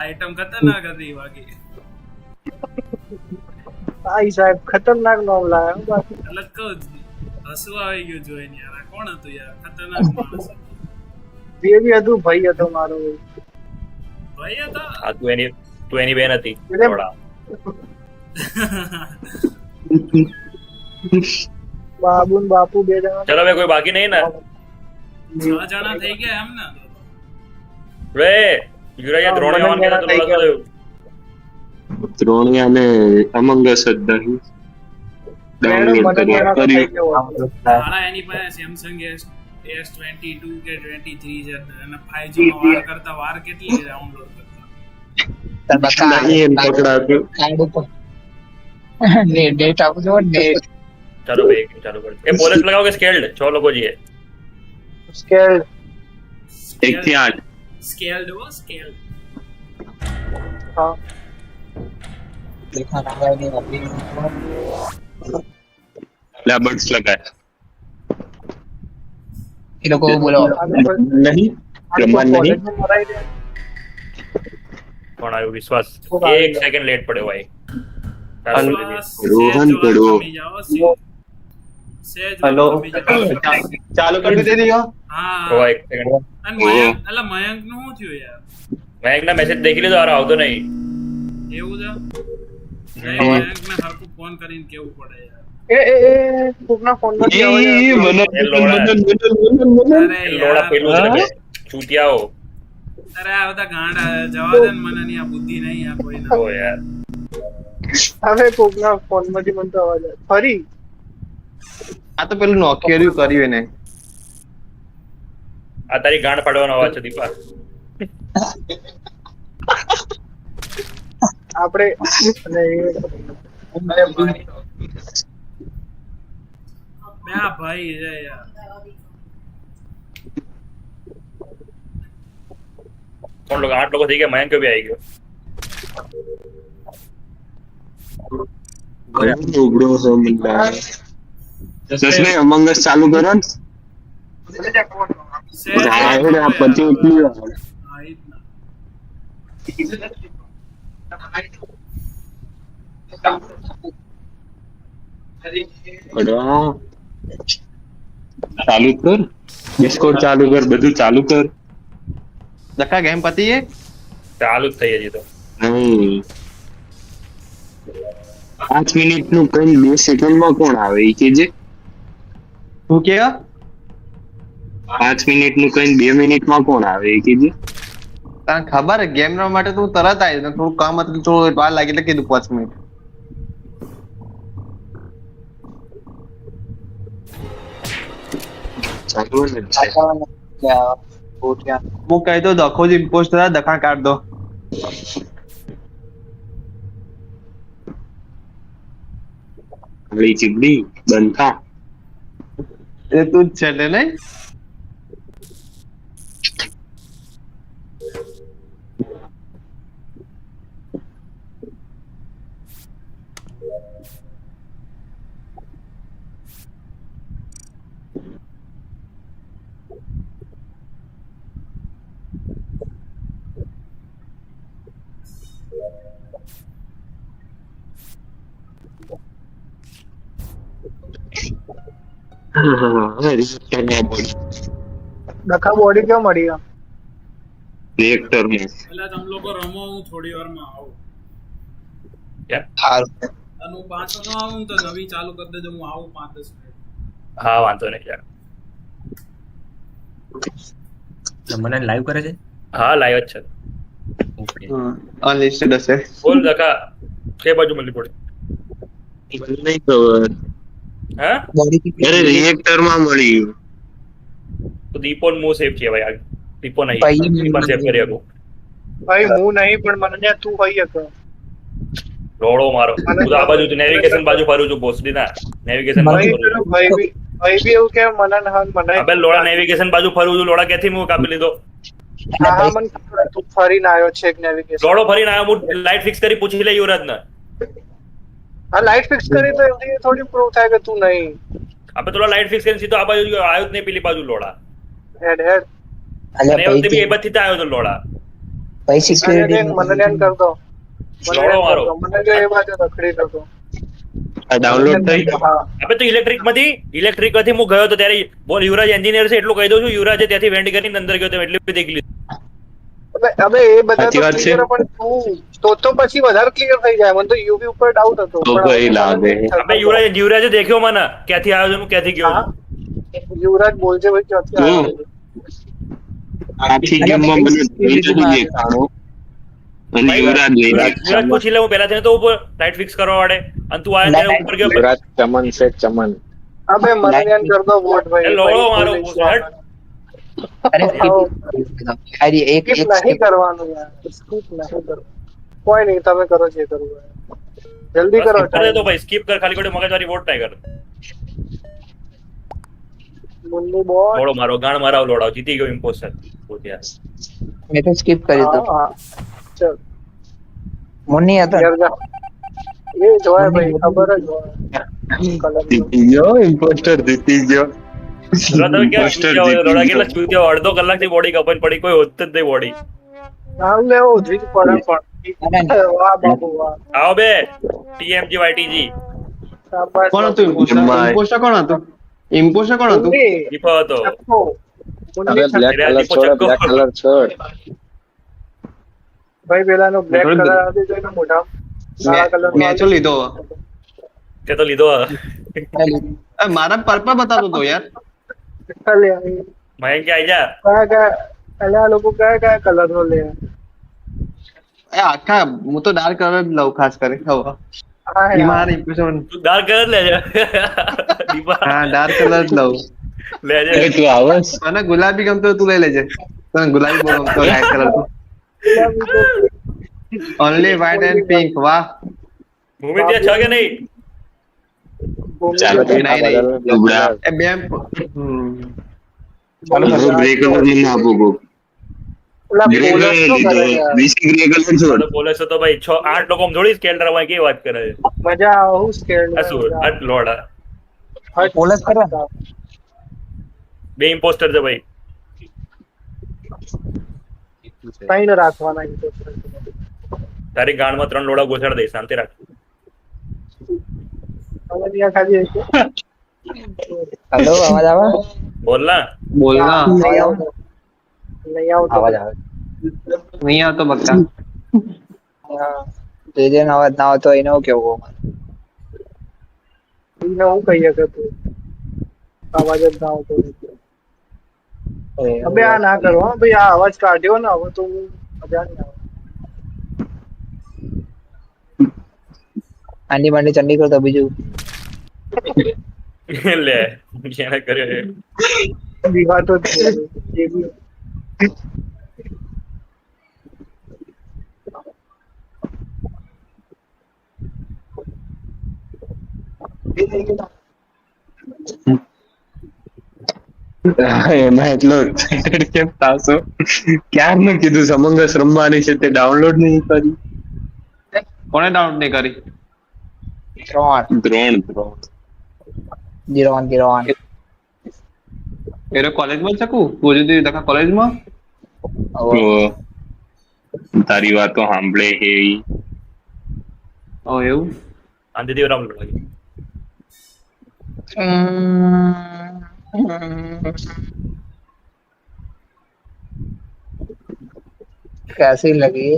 Item ખતરનાક હતી બાકી. ભાઈ સાહેબ ખતરનાક નામ લાયા બાકી અલગ કહું જ હસવું આવી ગયું જોઈને યાર. આ કોણ હતું યાર? ખતરનાક માણસ હતો. બે બી હતું ભાઈ હતો મારો ભાઈ હતા. આ તું એની બેન હતી એટલે- થોડા. બાબુ ને બાપુ બે જણા ચલો હવે કોઈ બાકી નહીં ને? 6 જણા થઈ ગયા એમ ને? રે યુરાયા દ્રોણ આવવાનું કહેતા તો લોડા શું થયું? ત્રણિયા ને અમંગ અસ જ નહીં ડાઉનલોડ કરવા કર્યું. હાલા એની પાસે સેમસંગ S22 કે 23 છે અને 5G માં વાર કરતા વાર કેટલી ડાઉનલોડ કરતા. નહીં એમ પકડાતું. નેટ આપજો નેટ ચાલો ભાઈ એક ચાલુ કર. એ પોલીસ લગાવો કે સ્કેલ્ડ 6 લોકો જીએ. સ્કેલ 1 થી 8 સ્કેલ્ડ હો સ્કેલ્ડ. હા દેખા રहा नहीं अभी લેબર્સ લગાય ये लोगों को बोलो નહીં રમવા નહીં. કોલેજમાં મરાઈ દે કોણ આવ્યું? વિશ્વાસ કોણ આવ્યું? 1 સેકન્ડ લેટ પડ્યો ભાઈ. રોહન પડવો. હેલો ચાલુ કરી દીધી હો હા 1 સેકન્ડ. અને મયંક અલા મયંક નું શું થયું યાર? મેં એકના મેસેજ દેખી લીધો યાર, આવતો નહીં. એવું છે? મયંક ને હરખું ફોન કરીને કેવું પડે યાર. એ કોકના ફોન માંથી ઈ મને એ લોડા. અરે એ લોડા યાર પેલું છે ને, ચૂતિયાઓ. અરે આ બધા ગાંડા જવા દે ને મને ની આ બુદ્ધિ નહીં આ કોઈ ના. ઓ યાર હવે કોકના ફોન માંથી મને તો અવાજ આવે ફરી આ તો પેલું નોકિયરું કર્યું એને આ તારી ગાંડ પાડવાનો અવાજ છે દીપા. આપણે અને બે આ ભાઈ છે યાર. કોણ લોકો? 8 લોકો થઈ ગયા. મયંક બી આવી ગયો. ઉઘડો છે મંડા. જસને અમંગ અસ ચાલુ કરો ને. રાહુલ આ પછી ઉઠી હા, ઈ જ ના. પડવા. ચાલુ કર ડિસ્કોર્ડ ચાલુ કર બધું ચાલુ કર. દખા ગેમ પતી એ ચાલુ જ થઈ હજી તો. નહીં 5 મિનિટ નું કઈ 2 સેકન્ડ માં કોણ આવે એ કેજે. હું કે 5 મિનિટ નું કઈ 2 મિનિટ માં કોણ આવે એ કેજે. તને ખબર ગેમ રમવા માટે તું તરત આવી થોડું કામ હતું થોડું વાર લાગી એટલે કીધું 5 મિનિટ ચાલુ ને क्या हो गया હું કહી દઉં દખો જ ઇમ્પોસ્ટ હતા દખા કાઢ દો હળી ચીબડી બંધ થા. એ તું જ છે એટલે નહીં ડખા બોડી ક્યાં મળી આ? રિએક્ટર માં એટલે તમે લોકો રમો હું થોડી વાર માં આવું. हार અને હું પાછો ન આવું તો નવી ચાલુ કરી દેજો. હું આવું 5-10 મિનિટ. હા વાંધો નહીં યાર. મને લાઈવ કરે છે. હા લાઈવ જ છે. અનલિસ્ટેડ હશે બોલ દકા કે બાજુ મળી પડી? નહીં ખબર. હા बॉडी की અરે રિએક્ટર માં મળી ગયું. તો દીપો મો સેફ છે ભાઈ. આ દીપો નહીં ભાઈ, દીપા સેફ કરી શકું. ભાઈ હું નહીં પણ મને ત્યાં તું હોય કે રોડો મારો હું તો આ બાજુ નેવિગેશન બાજુ ફરું છું ભોસડી ના નેવિગેશન બાજુ ભાઈ ફરું છું. ભાઈ બી એવું કે મને ના મને અબે લોડા નેવિગેશન બાજુ ફરું છું. લોડા ક્યાંથી હું કાપી લીધો? હા મને ખબર, તું ફરીને આવ્યો છે એક નેવિગેશન. લોડો ફરીને આવ્યો. હું લાઈટ ફિક્સ કરી પૂછી લે યુવરાજ ને. હા લાઈટ ફિક્સ કરી તો એમની થોડી પ્રૂવ થાય કે તું નહીં આપણે તો લાઈટ ફિક્સ કરીને સીધો આ બાજુ આવ્યો જ નહીં પેલી બાજુ લોડા. હેડ હેડ अरे અને એ વખતે બી એ બાજુથી જ આવ્યો તો લોડા. ભાઈ અને સિક્યુરિટી દેખ મને ધ્યાન કરતો લોડો મારો. મને જો એ બાજુ રખડી જતો આ ડાઉનલોડ થઈ હા અબે તો ઇલેક્ટ્રિક માંથી હું ગયો તો ત્યારે બોલ યુવરાજ એન્જિનિયર છે એટલું કહી દઉં છું. યુવરાજે ત્યાંથી વેન્ટ કરીને અંદર ગયો તો એટલે બી દેખી લીધું. અબે એ બધા સાચી તો વાત છે. clear પણ તું તો પછી વધારે ક્લિયર થઈ જાય. મને તો યુવી ઉપર ડાઉટ હતો તો ભાઈ લાગે. અબે યુવરાજે દેખ્યો મને ક્યાંથી આવ્યો છું ક્યાંથી ગયો છું. યુવરાજ બોલજે ભાઈ ક્યાંથી તું આવ્યો આખી ગેમમાં મને જોઈ જતું દેખાણું અને યુવરાજ યુવરાજ પૂછી લે હું પહેલા થઈને તો ઉપર લાઇટ ફિક્સ કરવા વાળે અને તું આયા ત્યારે ઉપર ગયો. વિરાટ ચમન છે ચમન. અબે મને ધ્યાન કરતો વોટ એ ભાઈ લોડો મારો હેડ. અરે અરે એક સ્કીપ નહીં કરવાનું યાર સ્કીપ નહીં કરવાનું કોઈ નહીં તમે કરો જે કરવું હોય. જલ્દી કરો Skip કરે તો ભાઈ સ્કીપ કર ખાલી ખોટી મગજવારી વોટ નહીં કર. મુન્ની બોલ લોડો મારો ગાણ મારાવ લોડાવ જીતી ગયો ઇમ્પોસ્ટર. મેં તો સ્કીપ કર્યું તો ચલ મુન્ની હતો ઘેર જા એ જોય ભાઈ ખબર જ હોય કલર જીતી ગયો ઇમ્પોસ્ટર જીતી ગયો તમે ક્યાં ચૂત્યા હોય? લોડા કેટલા ચૂત્યા હોય? અડધો કલાકથી બોડી કપાઈને પડી કોઈ હોત જ નહીં બોડી. નામ લેવો ઉધરી પડે પણ વાહ બાબુ વાહ આવો બે TMG YTG શાબાશ કોણ હતું ઇમ્પોસ્ટર કોણ હતું મુન્ની દીપો હતો. ચક્કો હવે મુન્ની બ્લેક કલર છોડ બ્લેક કલર છોડ. ભાઈ પેલાનો બ્લેક થોડું કલર હતી તો એનો મોઢા કાળા કલર મેચો લીધો તે તો લીધો મારા પર્પલ બતાવતો હતો યાર. મયંક આઈ જા. આ લોકો કયા કલર નો લે એ આખા હું તો ડાર્ક કલર જ લઉં ખાસ કરી હવે મારી impression તું ડાર્ક કલર લેજે. દીપા હા ડાર્ક કલર જ લઉં લેજે. તું આવસ મને ગુલાબી ગમતો હોય તું લઈ લેજે તને ગુલાબી બહુ ગમતો લાઈટ કલર તો ઓનલી વ્હાઇટ એન્ડ પિંક વાહ ભૂમિ ત્યાં છે કે નહીં? ચાલો નહીં, નહીં. લુગડા એ બે ગ્રે કલર મને આપો કો ગ્રે કલર લીધો વિસ્કી ગ્રે કલર છોડ બોલે છે તો ભાઈ 6-8 લોકો જોડી સ્કેલ રમવા કેવી વાત કરે છે. મજા આવું સ્કેર્ડ આ શું હટ લોડા પોલસ કરે બે ઇમ્પોસ્ટર છે ભાઈ. સાઈન રાખવાના તારી ગાંડમાં 3 લોડા ગોસાડ દે શાંતિ રાખ. હવે ત્યાં ખાલી હેલો અવાજ આવે બોલ ના. બોલ ના નહીં આવતો અવાજ આવે નહીં આવતો બક્કા જે અવાજ ના આવતો એને હું કેવું એને હું કહીએ કે તું અવાજ જ ના આવતો હવે આ ના કરો હા ભાઈ આ અવાજ કાઢ્યો ને હવે તો મજા નહીં આવે આંડી માંડી ચંડી કરતો બીજું લે જેને કર્યો એ. વિવાતો જ છે. જે બી એમાં એટલો excited કેમ થાશો ક્યારનું કીધું સમંગસ રમવાની છે તે ડાઉનલોડ નહીં કરી કોને ડાઉનલોડ નહીં કરી 3 0-1 એ કોલેજમાં જ શકું પોઝિટિવ દેખા કોલેજમાં તો તારી વાતો સાંભળે હે ઓ એવું આંધી રામ લોડા. कैसी लगी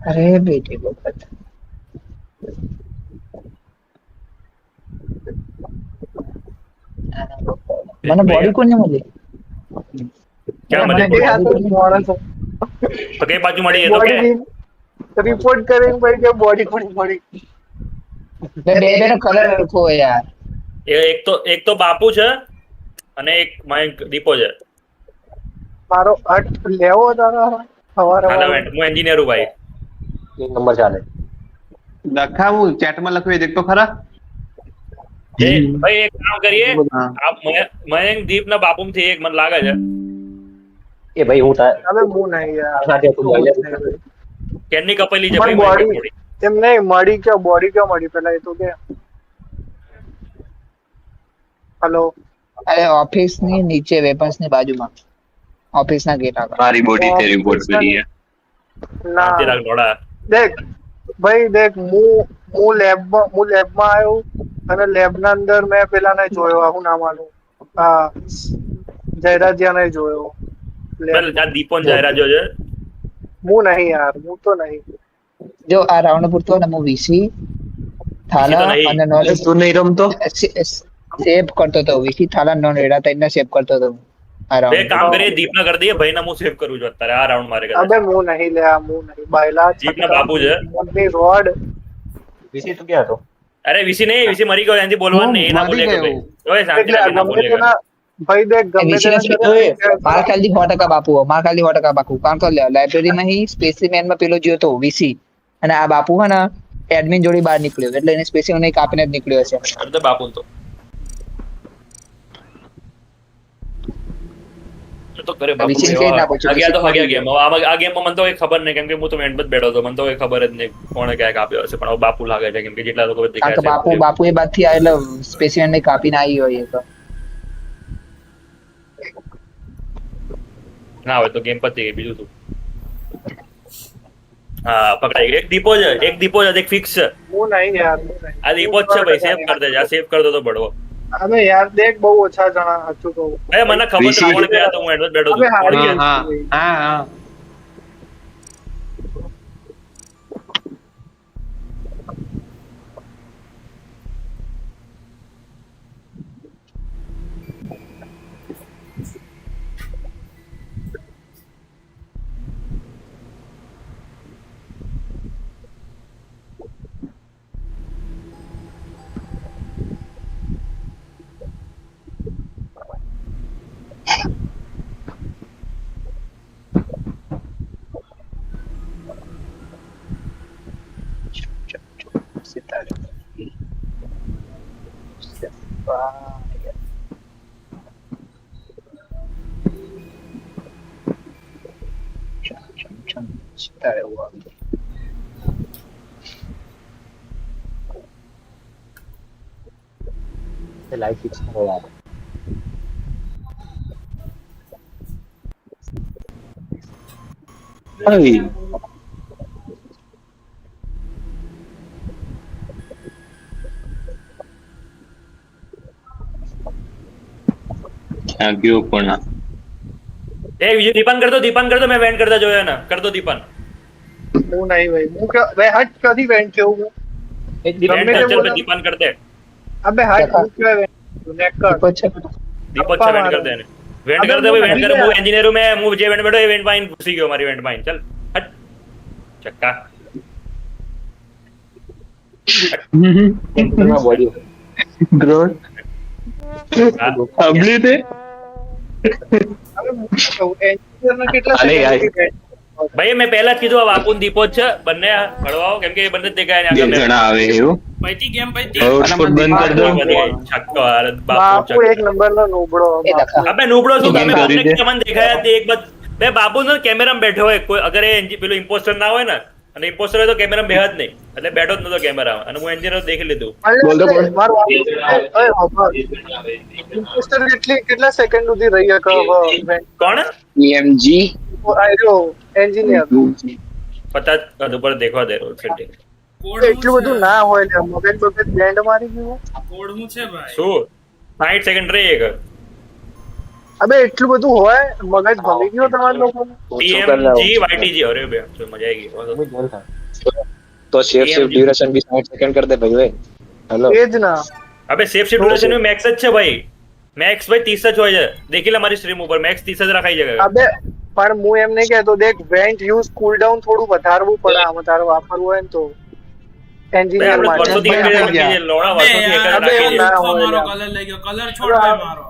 अरे बेटी बकत મને બોડી કોને મળી ક્યાં મળે? એ આ તો માણસ તો કઈ બાજુ મળી એ તો કે રિપોર્ટ કરીને ભાઈ કે બોડી કોની મળી બે નો કલર હરખો હોય યાર. એક તો બાપુ છે અને એક મયંક દીપો છે. મારો હટ લેવો તારો સવારે હાલા વેન્ટ હું એન્જિનિયર હું ભાઈ. એક નંબર ચાલે. લખાવું ચેટમાં લખવી દેખ તો ખરા. એ ભાઈ એક કામ કરીએ હા. મયંક દીપ ના બાપુ થી એક મને લાગે છે. એ ભાઈ હું હવે હું નહીં યાર સાથે તું લઈ લે. કેની કપેલી છે પણ ભાઈ બોડી એમ નહીં મળી ક્યાં બોડી ક્યાં મળી પેલા એ તો કે હેલો અરે ઓફિસ ની નીચે વેપન્સ ની બાજુમાં ઓફિસ ના ગેટ આગળ. મારી બોડી તે રિપોર્ટ કરી है ના તેરા ઘોડા દેખ ભાઈ દેખ હું લેબમાં આવ્યો અને લેબ ના અંદર મેં પેલાને જોયો હું નામ આનું હા જયરાજિયાને જોયો પેલ આ દીપોન જાયરાજો છે. હું નહીં યાર હું તો નહીં જો આ રાઉન્ડ પૂરતો ને હું વીસી થાલા તો નહીં. અને નોન તું નહીં રમતો સેવ કરતો હતો. વીસી થાલા નોન રેડા તઈને સેવ કરતો હતો આ બે રાઉન્ડ. કામ કરીએ દીપના કરી દઈએ ભાઈ ના હું સેવ કરું છું અત્યારે આ રાઉન્ડ મારે અબે હું નહીં લે હું નહીં બાયલા જીપના બાપુ છે. મોટની રોડ વિશે તું ક્યાં હતો? અરે વીસી નહીં વીસી મરી ગયો એનાથી બોલવાનું નહીં એના બોલે કે ભાઈ ઓય શાંતિ એટલે રાખીને ગમે બોલે તેના ભાઈ દેખ ગમે વીસી મારા ખ્યાલથી 100% બાપુ મારા ખ્યાલથી 100% બાપુ. કારણ કે લાઇબ્રેરીમાં હી સ્પેસીમેન માં પેલો જોયો તો વીસી અને આ બાપુ હે ને એડમિન જોડી બહાર નીકળ્યો એટલે એને સ્પેસીમેન ને કાપીને જ નીકળ્યો હશે. અરે તો બાપુ તો કરે બાપુ વિશેષ કઈ ના પૂછ્યું. આગળ ગેમ આ ગેમમાં મને તો કઈ ખબર નહીં કેમ કે હું તો મેન્ટ જ બેઠો હતો મને તો કઈ ખબર જ નહીં કોણે ક્યાંક આપ્યો હશે પણ હવે બાપુ લાગે છે કેમ કે જેટલા લોકો કારણ કે દેખાય બાપુ એ બાદ થી આ એટલે સ્પેસીમેન ને કાપીને આવી હોય એ તો. ના હોય તો ગેમ પતી ગઈ બીજું શું. હા પકડાઈ ગઈ. એક દીપો છે એક ફિક્સ છે. હું નહીં યાર હું નહીં આ દીપો જ છે ભાઈ સેવ કરી દેજે આ સેવ કરતો તો બડવો. અબે યાર દેખ બહુ ઓછા જણા હતું તો અરે મને ખબર છે કોણ ગયા તો હું એડવર્ટ બેઠો અબે હારી છું. ગયા. હા હા સિતારે એવું આવી ગયું. લાઈફ ફિક્સ કરો યાર. ભાઈ ક્યાં ગયો પણ આ? એ બીજું દીપાન કરતો મેં વેન્ટ કરતા જોયો ને કરતો દીપાન હું નહીં ભાઈ હું કે ભાઈ હટ કદી વેન્ટ કેવું હું વેન્ટ ગમે તે કલ્ચર બોલો. पे દીપાન કરते અબે હટ હું કે નેક કર દીપક છે. દીપક છે વેન્ટ કરते ને વેન્ટ કરते ભાઈ વેન્ટ કરે હું એન્જિનિયર હું मैं જે વેન્ટ બેઠો એ વેન્ટ માં ઘुसी ગયો મારી વેન્ટ માં ચલ હટ ચક્કા એન્ટરમાં બોડી ગ્રોડ સાંભળી તે હવે હું કહું એન્જિનિયર ને કેટલા અરે યાર. second થી ભાઈ મેં પહેલા જ કીધું આ વાપુન દીપો જ છે બંને ભળવાઓ કેમ કે એ બંને જ દેખાય ને બે આગળ જણા આવે એવું પૈતી ગેમ પૈતી હોટસ્પોટ બંધ કરી દો છક્કો અરે બાપુ બાપુ એક છક્કો નંબર નો નોબળો એ લખા. અબે નુબડો શું તમે બંધ કરી બંને દે. મને દેખાયા તે એક બાદ બે બાપુ નો કેમેરામાં બેઠો હોય કોઈ અગર એ પેલું ઇમ્પોસ્ટર ના હોય ને અને ઇમ્પોસ્ટર હોય તો કેમેરામાં બેહ જ નહીં એટલે બેઠો જ નતો કેમેરામાં અને હું એન્જિનિયર દેખી લીધું બોલ તો બોલ. ઇમ્પોસ્ટર કેટલા સેકન્ડ સુધી રહી શકે કોણ EMG આર્યો એન્જિનિયર 50 ઉપર દેખવા દે રોડ સેટિંગ એટલું બધું ના હોય ને મગજ બ્લેન્ડ મારી ગયું કોડ હું છે ભાઈ શું 60 સેકન્ડ રહી એક અબે એટલું બધું હોય મગજ ભમી ગયો તમારા લોકોને TMG YTG અરે બે તો મજા આવી ગઈ तो सेफ ड्यूरेशन भी 60 सेकंड कर दे भाई हेलो એ જ ના અબે સેફ સીટ ડ્યુરેશન में मैक्स જ છે ભાઈ मैक्स भाई 30 જ હોય છે દેખી લે મારી સ્ટ્રીમ ઉપર मैक्स 30 જ રખાઈ છે અબે પણ હું એમ નહીં કહેતો દેખ વેન્ટ યુઝ કૂલ ડાઉન થોડું વધારવું પડે આમાં તારે વાપરવું હોય ને તો ભાઈ એન્જિનિયર આપણે માટે વર્ષોથી એક જ રાખીએ છીએ, લોડા વર્ષોથી એક જ અબે રાખીએ છીએ. ના મારો હોય કલર લઈ ગયો, કલર છોડ ભાઈ મારો.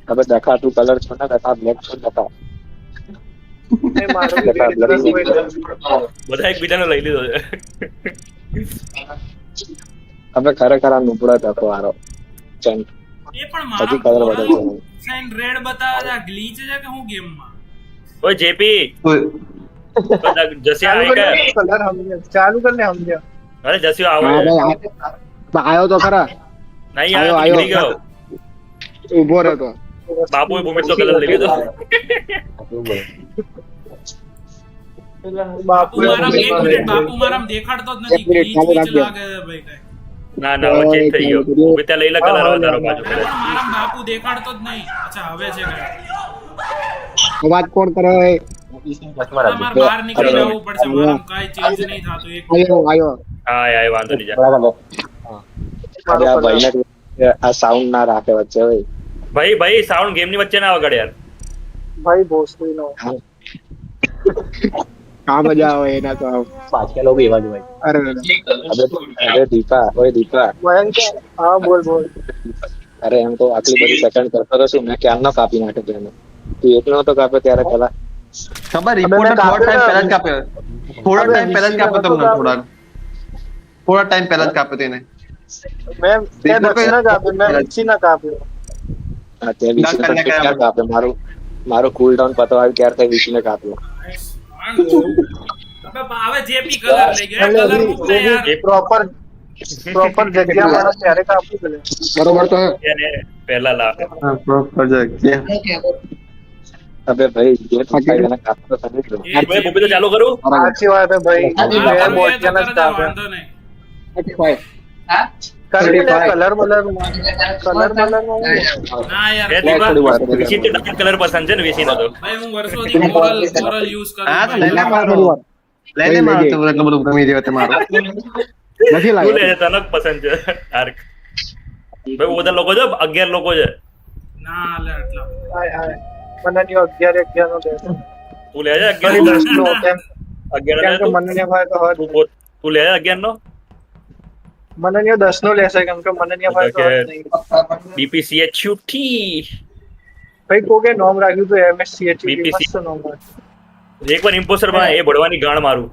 હવે દખા તું કલર છો ને દખા બ્લેક છો દખા એ મારો બી દખા interest બ્લડી હોય તો. બધા એકબીજાને લઈ લીધો છે. હવે ખરેખર આ નુબળો દખો હારો ચંદ એ પણ હજી મારો કલર બદલશે નહીં. સાઈન રેડ બતાવે છે, ગ્લીચ છે કે હું ગેમમાં? ઓય જેપી જસ્યા ચાલુ આવી કર ગયા. કલર સમજ્યા, ચાલુ કરીને સમજ્યા. અરે જસ્યો આવો હા છે. ભાઈ આયો તો ખરા નહીં આયો, યાર આયો. નીકળી ગયો. ઉભો રહ્યો બાપુએ ભૂમિત તો કલર લઈ લીધો. બાપુ મારામાં એક મિનિટ, બાપુ મારામાં દેખાડતો જ નથી, એક મિનિટ, ગ્લીચ ચાલુ વીચ રાખજો. લાગે છે ભાઈ કઈ. ના ના હવે ચેન્જ થઈ ગયો. ભૂમિતે લઈ લે કલર હવે તારો બાજુ. પણ મારામાં બાપુ દેખાડતો જ નહીં. અચ્છા હવે છે કઈ. અવાજ કોણ કરે તમારે બહાર નીકળી જવું પડશે, મારામાં કાંઈ ચેન્જ નહીં થતું. એક આયો હા યાર વાંધો નહીં જા. અરે આ ભાઈને આ સાઉન્ડ ના રાખે વચ્ચે ભાઈ ભાઈ ભાઈ સાઉન્ડ ગેમ ની વચ્ચે ના વગાડે યાર. ભાઈ ભોસડી નો કા મજા આવે એના તો પાછળ લોકો એવા જ હોય. અરે અરે દીપા ઓય દીપા ભયંકર. હા બોલ બોલ. અરે એમ તો આટલી બધી સેકન્ડ કરતો હતો શું મેં ક્યારનો કાપી નાખ્યો તેને તું એકલો તો કાપે ત્યારે પેલા ખબર રિપોર્ટર થોડા ટાઈમ પહેલા જ કાપ્યો, થોડા ટાઈમ પહેલા જ કાપ્યો તમને, થોડા ટાઈમ પહેલા જ કાપ્યો તેને. મેં દક્ષિણ કાપ્યું, મેં દક્ષિણ કાપ્યું. હા તે વિશે તો ક્યાં કાપે મારો કુલ ડાઉન પતો આવ્યો ક્યારે વિશીને કાપ્યો હવે જેપી કલર લઈ ગયો, કલર મૂક ને યાર. પ્રોપર જગ્યા મળે ત્યારે કાપવું પડે. બરોબર તો એને પહેલા લાવે. હા પ્રોજેક્ટ અબે ભાઈ જે ભાઈ મને કાપતો સમજ લો એ ભાઈ ભૂમિ તો ચાલુ કરું. સાચી વાત હે ભાઈ. મારા બે બાપુ એ તો બોટલ જ કરે છે, કાપે. વાંધો નહીં. કલર બલર ના યાર, બે દીપા વિશી તો ડાર્ક કલર પસંદ છે ને વિશી નો તો. ભાઈ હું વર્ષોથી મોરલ યુઝ કરું હા તો છું. લઈ લે મારો, લઈ લે મારો, તો એટલું બધું ગમી રહ્યો તમારો. નથી તું લાગ્યો લે તને પસંદ છે ડાર્ક. ભાઈ બધા લોકો છે 11 લોકો છે. ના લે એટલા મને 11 નો દેશે. તું લે છે ફરી 11 10 નો કેમ 11 કેમ લે કે તું. મને ભાઈ તો હદ. તું લે 11 નો. મને 10 નો લેશે કેમ કે મને ભાઈ તો હદ નહીં. DPCHUT ભાઈ કોકે નામ રાખ્યું તો MSCH BPC. મસ્ત નામ રાખ્યું. એક વાર ઇમ્પોસ્ટર બના એ ભડવાની ગાણ મારું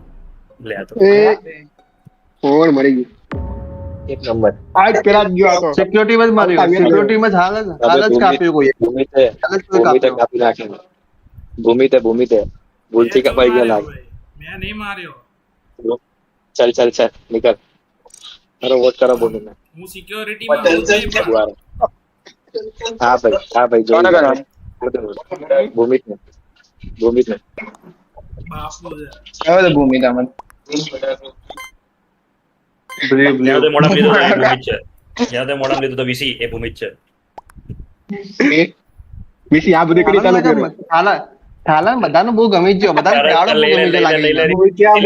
લે આ તો. એ કોણ મરી ગયું એક નંબર. આજ પેલા જ ગયો હતો સિક્યોરિટી માં જ માર્યો, સિક્યોરિટી માં જ હાલ જ કાપ્યું કોઈ. ભૂમિતે કાપી નાખ્યો ભૂમિતે ભૂલથી કપાઈ ગયો લાગે મેં નહીં માર્યો. ચાલ નીકળ તારો વોટ કરો ભૂમિને હું સિક્યોરિટી માં હું નહીં પણ હા ભાઈ જોઈ ભૂમિતને બાપુ છે. હવે તો ભૂમિ તમને જ્યાં તે મોઢામાં લીધો તો એ ભૂમિ જ છે. જ્યાં તે મોઢામાં લીધો તો વિસી એ ભૂમિ જ છે. મિસી આ બધી કરી ચાલુ કર્યું થાલા બધાનું બહુ ગમી જ ગયો, બધાને પ્યારો બહુ ગમી જ લાગી ગયો.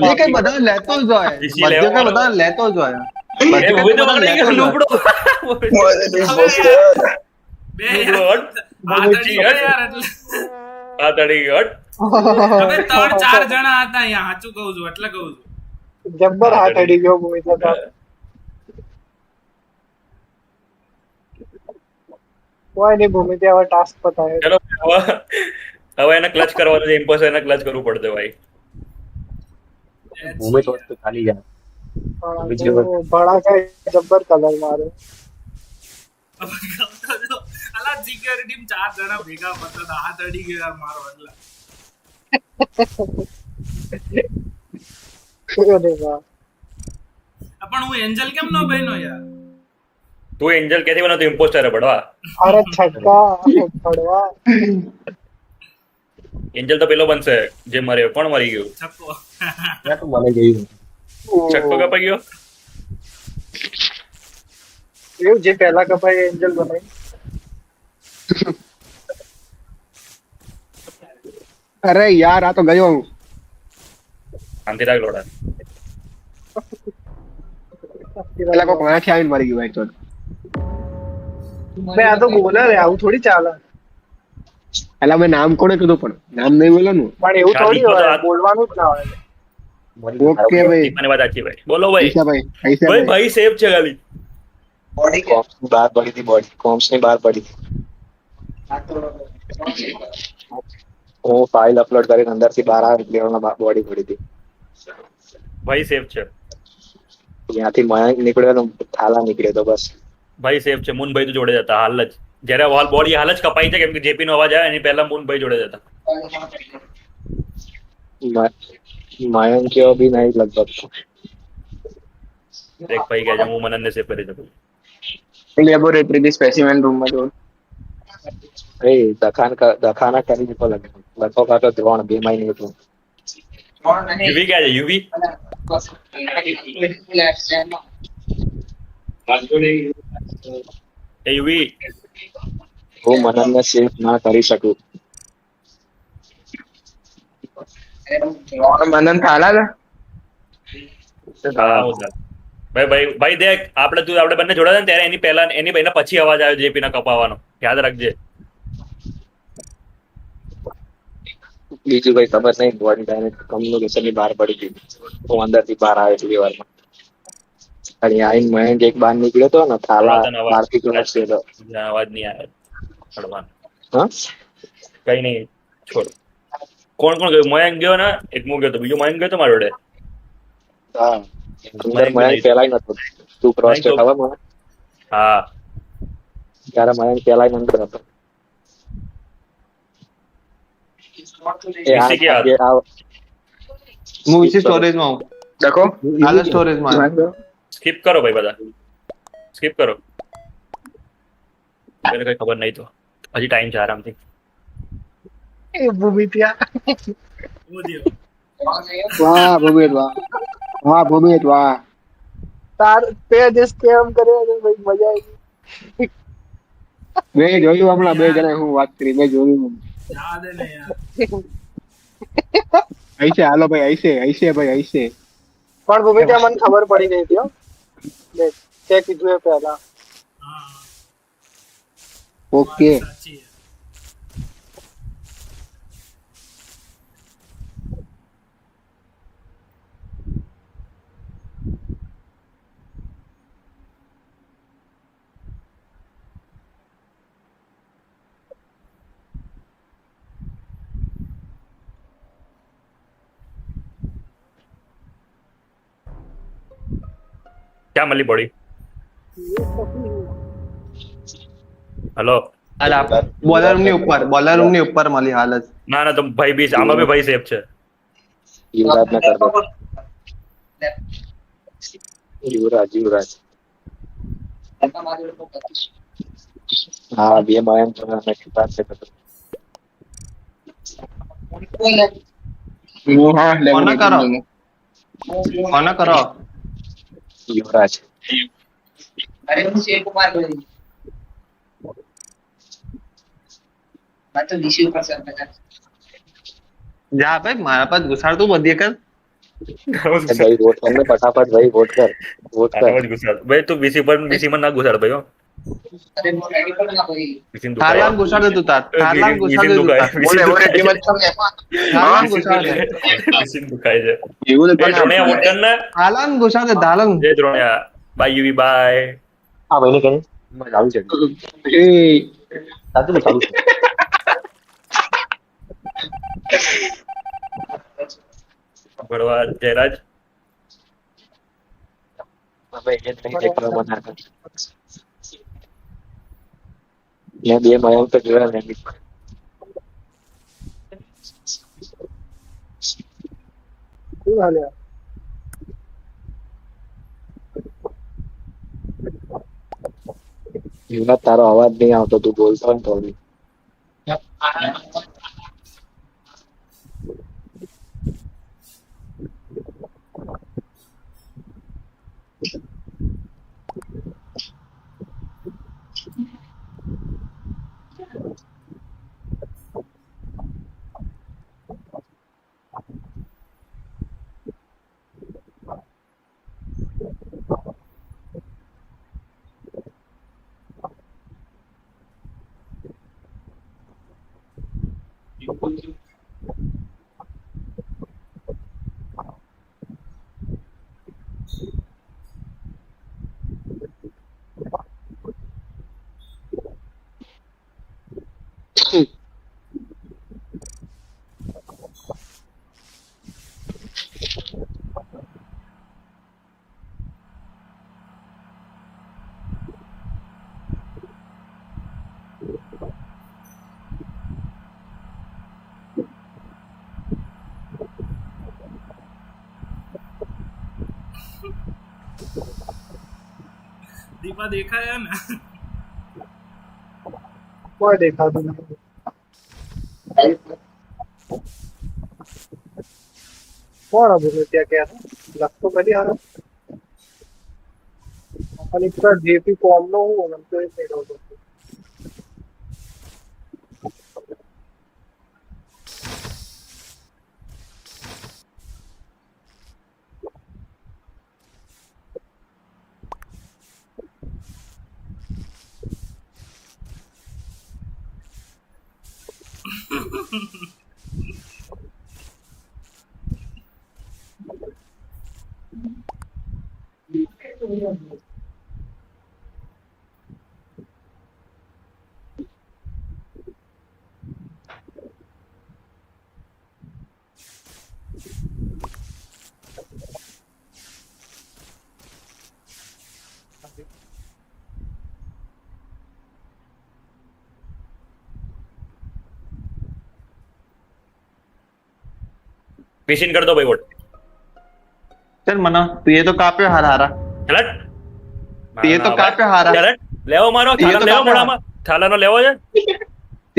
બધે કઈ બધા લેતો જ હોય, બધે કઈ બધા લેતો જ હોય. એ ભૂમિ તો પકડી ગયો લુગડો. બે યાર, આ તડી ગયો યાર એટલે. આ તડી ગયો હટ. હવે 3-4 જણા હતા અહીંયા, સાચું કહું છું એટલે કહું છું. જબ્બર હાથ અડી ગયો ભૂમિકા તો. કોઈ નહીં ભૂમિકા હવે ટાસ્ક પતાવે. ચલો હવે એને ક્લચ કરવાનું છે. ઇમ્પોસ્ટર એને ક્લચ કરવું પડશે ભાઈ. ભૂમિ તો વસ્તુ ખાલી જાય. ભડાકા જબ્બર કલર મારે. અલા સિક્યોરિટી માં 4 જણા ભેગા પડતા હાથ અડી ગયો યાર મારો એટલે. અરે વાહ. પણ હું એન્જલ કેમ નો બન્યો યાર? તું એન્જલ ક્યાંથી બનો? તું ઇમ્પોસ્ટર ભડવા. અરે છક્કા પડવા. એન્જલ તો પેલો બનશે જે મર્યો. કોણ મરી ગયું? છક્કો. ત્યાં તો મને ગયું. છક્કો કપાઈ ગયો. એવું જે પહેલા કપાઈ એન્જલ બનાવી. અરે યાર આ તો ગયો હું શાંતિ રાખ લોડા. પેલા કોક વાંચી આવીને મરી ગયું ભાઈ તો બે આ તો બોલર હે, આવું થોડી ચાલે. પેલા મેં નામ કોને કીધું પણ નામ નહીં બોલો નું પણ એવું ખાલી થોડી હોય, તો આ- બોલવાનું જ ના હોય. ઓકે ભાઈ દીપાની વાત સાચી ભાઈ. બોલો ભાઈ. પૈસા ભાઈ ભાઈ સેફ છે ખાલી. કોમ્સ ની બહાર પડી હતી બોડી, કોમ્સ ની બહાર પડી હતી. હું ફાઇલ અપલોડ કરીને અંદર થી બહાર આવી એટલે બોડી પડી હતી. ભાઈ સેફ છે. ત્યાંથી મયંક નીકળ્યો તો થાલા નીકળ્યો તો બસ. ભાઈ સેફ છે. મુનભાઈ તો જોડે જ હતા હાલ જ. જ્યારે વોલ બોડી હાલ જ કપાઈ છે કેમ કે જેપી નો અવાજ આવ્યો એની પહેલા મુનભાઈ જોડે જ હતા. મયંક કેવો બી નહીં લગભગ. એક ભાઈ કહે છે હું મનનને સેફ કરી શકું. લેબોરેટરી થી સ્પેસિમેન રૂમ માં જો એ દખાના કરી દીધો લગભગ કાતો દ્રોણ બે મહિને હતું. યુવી ક્યાં છે યુવી? એ યુવી હું મનનને સેફ ના કરી શકું. મનન થાલા હા, હું ચાલ. ભાઈ ભાઈ ભાઈ દેખ આપણે બંને જોડા ને ત્યારે એની પહેલા એની પહેલા પછી અવાજ આવ્યો જેપી ના કપાવાનો યાદ રાખજે. બીજું કઈ ખબર નહીં. બોડી ડાયરેક્ટ કમ્યુનિકેશન ની બહાર પડી ગઈ. હું અંદર થી બહાર આવ્યો થોડી વારમાં. અને આઈને મયંક એક બહાર નીકળ્યો તો ને થાલા બહારથી ક્રોસ થયો. અવાજ નહીં આવ્યો છોડવાનો. હા કઈ નહીં છોડ. કોણ કોણ ગયું? મયંક ગયો ને એક હું ગયો તો બીજો મયંક ગયો તો મારા જોડે. હા અંદર મયંક પેલાય નતો. તું ક્રોસ થયો ખબર મને? હા ત્યારે મયંક પેલાય અંદર હતો. વિસી ક્યાં? હું વિશે સ્ટોરેજ માં હું देखो હાલ સ્ટોરેજ માં સ્કીપ કરો ભાઈ બધા સ્કીપ કરો. મને કઈ ખબર નહીં તો હજી ટાઈમ છે આરામથી. એ ભૂમિત્યા ઉદ્યો. वाह भूमित वाह वाह भूमित वाह તાર તે જે સ્કેમ કર્યો ને ભાઈ મજા આવી. બે જોયું હમણાં બે જણા હું વાત કરી મેં જોયું યાદ હે ને યાર. ऐसे हालो भाई ऐसे भाई ऐसे પણ ભૂમિત્યા મને ખબર પડી ગઈ હતી હો. દેખ તે કીધું એ પહેલા. હા ओके સાચી હે. ક્યાં મળી બોડી? હલો બોલર રૂમ ની ઉપર મળી હાલ જ. ના ના તો ભાઈ બી આમાં બી ભાઈ સેફ છે. યુવરાજ ને કર દો. યુવરાજ હા બે મયંક પાસે हाँ કોને કરો કોને કરો યુવરાજ અરે હું શેર કુમાર બોલી मैं तो नीचे ऊपर से अंदर જા ભાઈ મારા પાસે ઘુસાડતું બધી કર ભાઈ વોટ કરને ફટાફટ ભાઈ વોટ કર ભાઈ તું વીસી માં ના ઘુસાડ ભાઈ હો. अरे वो रेडी पर ना कोई વીસી ને થારલામ દુખાય. ઘુસાડે તું તાર થારલામ ઘુસાડે તું તાર થારલામ ઘુસાડે વીસી ને દુખાય છે. એવું એ દ્રોણિયા વોટ કર ને. થારલામ ઘુસાડે ધાલમ જય દ્રોણિયા. By UV by. હા ભાઈ ને કઈ ચાલુ છે સાચું ચાલુ છે ભણવા જયરાજ ભાઈ એ નહીં દેખાડો મને મેં બે મયંક તો જોયા નહીં શું હાલ્યા? યુવરાજ તારો અવાજ નહીં આવતો તું બોલતો હોય ને તો બી. દીપા દેખાયા ને કોઈ દેખાતું નથી. કોણ હતું ત્યાં ક્યાં લખતો કરી હારો ખાલી પર જેપી કોમ નો હું મને તો એ નહીં આવતો. વિશિન કર દો ભાઈ વોટ. चल मना तू ये तो काप्यो हारा हारा ચલટ ये तो काप्यो हारा ચલટ લેવો મારો એ તો થાલા લેવો કાપે મોડામાં થાલાનો લેવો છે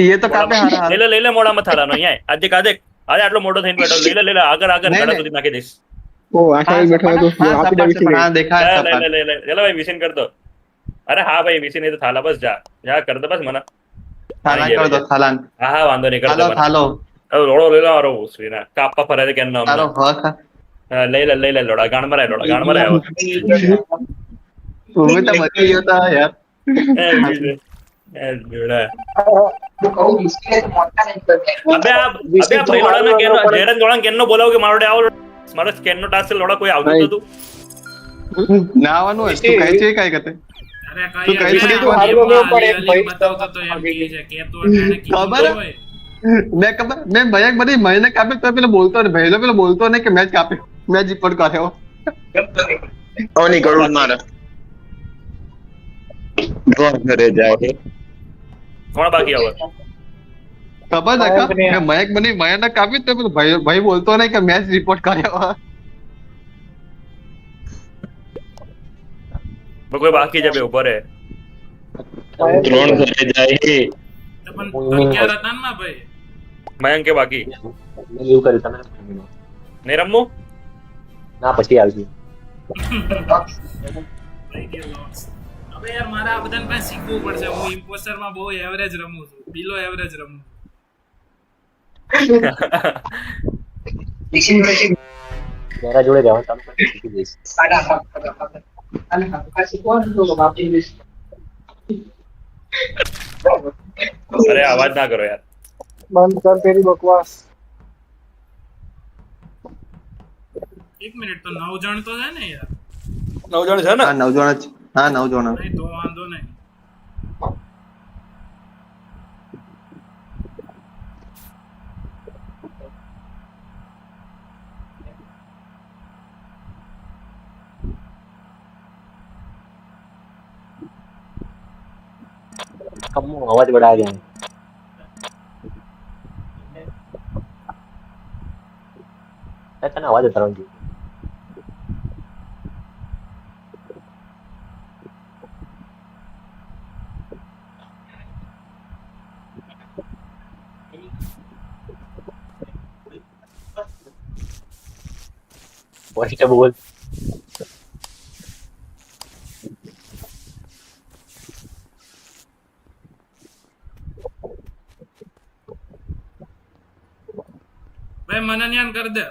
ये तो काप्यो हारा हारा લઈ લે મોડામાં થાલાનો અહીંયા આજે કાદે આજે આટલો મોટો થઈને બેઠો લઈ લે આગળ આગળ નહીં, ગળા નહીં. સુધી નાખી દઈશ ओ आशा भी बैठा है तो हाँ, आप ही सपाट से देखिए हाँ, देखा है લે सपाट। લે લે ચલો ભાઈ વિશિન કર દો અરે હા ભાઈ વિશિન એ તો થાલા બસ જા જા કર દો બસ મને थालान कर दो थालान હા હા વાંધો નહીં કર દો थालो મને थालो હવે લોડો લઈ લો મારો ઉસવીના કાપા ફરે છે કેમ નામ थालो हक લઈ લે લોડા ગાણ મરાય આવો तुम्हें तो मजा ही होता है यार એ જોડા અબે આ ભાઈ લોડાને કેનો જેરન જોડાન કેનો બોલાવ કે મારો ડે આવો મારો સ્કેન નો ટાસ્ક લોડા કોઈ આવતું હતું નાવાનું હોય તું કઈ છે કઈ કરતે અરે તું કઈ કઈ થોડી તું હારવો ન પડે, ભાઈ. બતાવતો તો એમ કહે છે કે તો અટાણે કીધું ખબર? હોય मैं खबर मैं भैया बड़ी महीने कापे तो पहले बोलता नहीं भैया पहले बोलता नहीं कि मैच कापे मैच रिपोर्ट कर रहे हो ઓની કરોડ મારે ઘર ઘરે જાય કોણ બાકી આવે खबर है का मैं मयक बनी महीने कापे तो पहले भाई भाई बोलता नहीं कि मैच रिपोर्ट कर रहे हो કોઈ બાકી છે બે ઉપર હે ત્રણ ઘરે જાય તો પણ 11 હતા ને ભાઈ મયંક કે બાકી મેં એવું કર્યું તમે નથી રમ્યું. નહીં રમવું ના પછી આવજો ભાઈ કે લોસ હવે યાર મારે આ બધાને પાસે શીખવું પડશે હું ઇમ્પોસ્ટર માં બહુ એવરેજ રમું છું બિલો એવરેજ રમું મારા જોડે રહેવાનું ચાલુ કરી શીખી જઈશ અરે અવાજ ના કરો યાર બંધ કર તેરી બકવાસ. 1 મિનિટ તો 9 જણ તો છે ને યાર 9 જણ છે ને हाँ नौजवान हाँ नौजवान નહીં તો વાંધો નહીં कम आवाज बढ़ा रहे हैं तने आवाज उतारो जी वॉइस बोल ભાઈ મને ન્યાન કર દે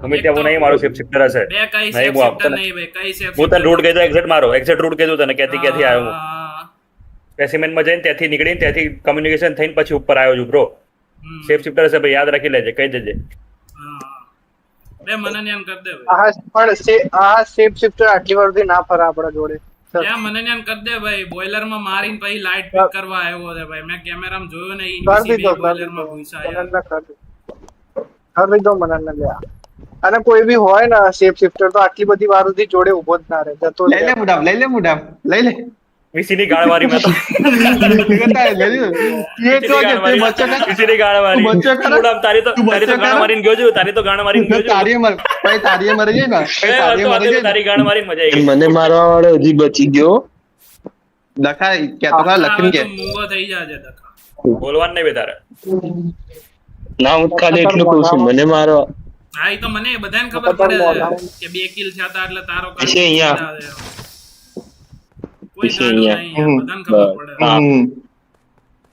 અમે ત્યાં હું નહીં મારું શિફ્ટર હશે બે કઈ નહીં, હું આપતો સેફ નહીં. નહીં ભાઈ કઈ સેફ હું તને રૂટ કહેતો એક્ઝેટ મારો એક્ઝેટ રૂટ કહેતો તને ક્યાંથી આવ્યો હું સ્પેસિમેન માં જઈને ત્યાંથી નીકળીને ત્યાંથી કમ્યુનિકેશન થઈને પછી ઉપર આવ્યો છું બ્રો સેફ શિફ્ટર હશે ભાઈ યાદ રાખી લેજે કહી દેજે બે મને ન્યાન કર દે ભાઈ આ શેપ શિફ્ટર આટલી વર્ષથી ના ફરે આપણા જોડે. ત્યાં મને ન્યાન કર દે ભાઈ બોઇલર માં મારીને પછી લાઈટ પિક કરવા આવ્યો છે ભાઈ મેં કેમેરામાં જોયો ને કર દીધો, બોઇલર માં ઘૂસા યાર મનનને કર દીધો મનનને લે આ. અને કોઈ બી હોય ને શેપ શિફ્ટર તો આટલી બધી વાર સુધી જોડે ઉભો જ ના રહે જતો જ ले રહે. ले मुडाम ले ले मुडाम ले ले વીસી ની ગાળ મારી મેં તો વીસી ની ગાળ મારી ઉડામ તારી તો ગાળ મારીને ગયો છું તારી તો ગાળ મારીને ગયો છું તારી ગાળ મારીને મજા આવી મને મારવા વાળો હજી બચી ગયો દખા કેતો ખરા લખી કે મૂંગો થઈ જાજે દખા બોલવાનું નહીં બે તારે ના હું ખાલી એટલું કહું છું મને મારો હા ઈ તો મને બધાને ખબર પડે કે 2 કિલ થયા હતા એટલે તારો કામ છે અહીંયા કોઈ ગાડું નહીં બધાને ખબર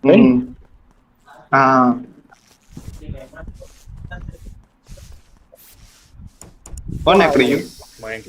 પડે હા કોણ નીકળી ગયું મયંક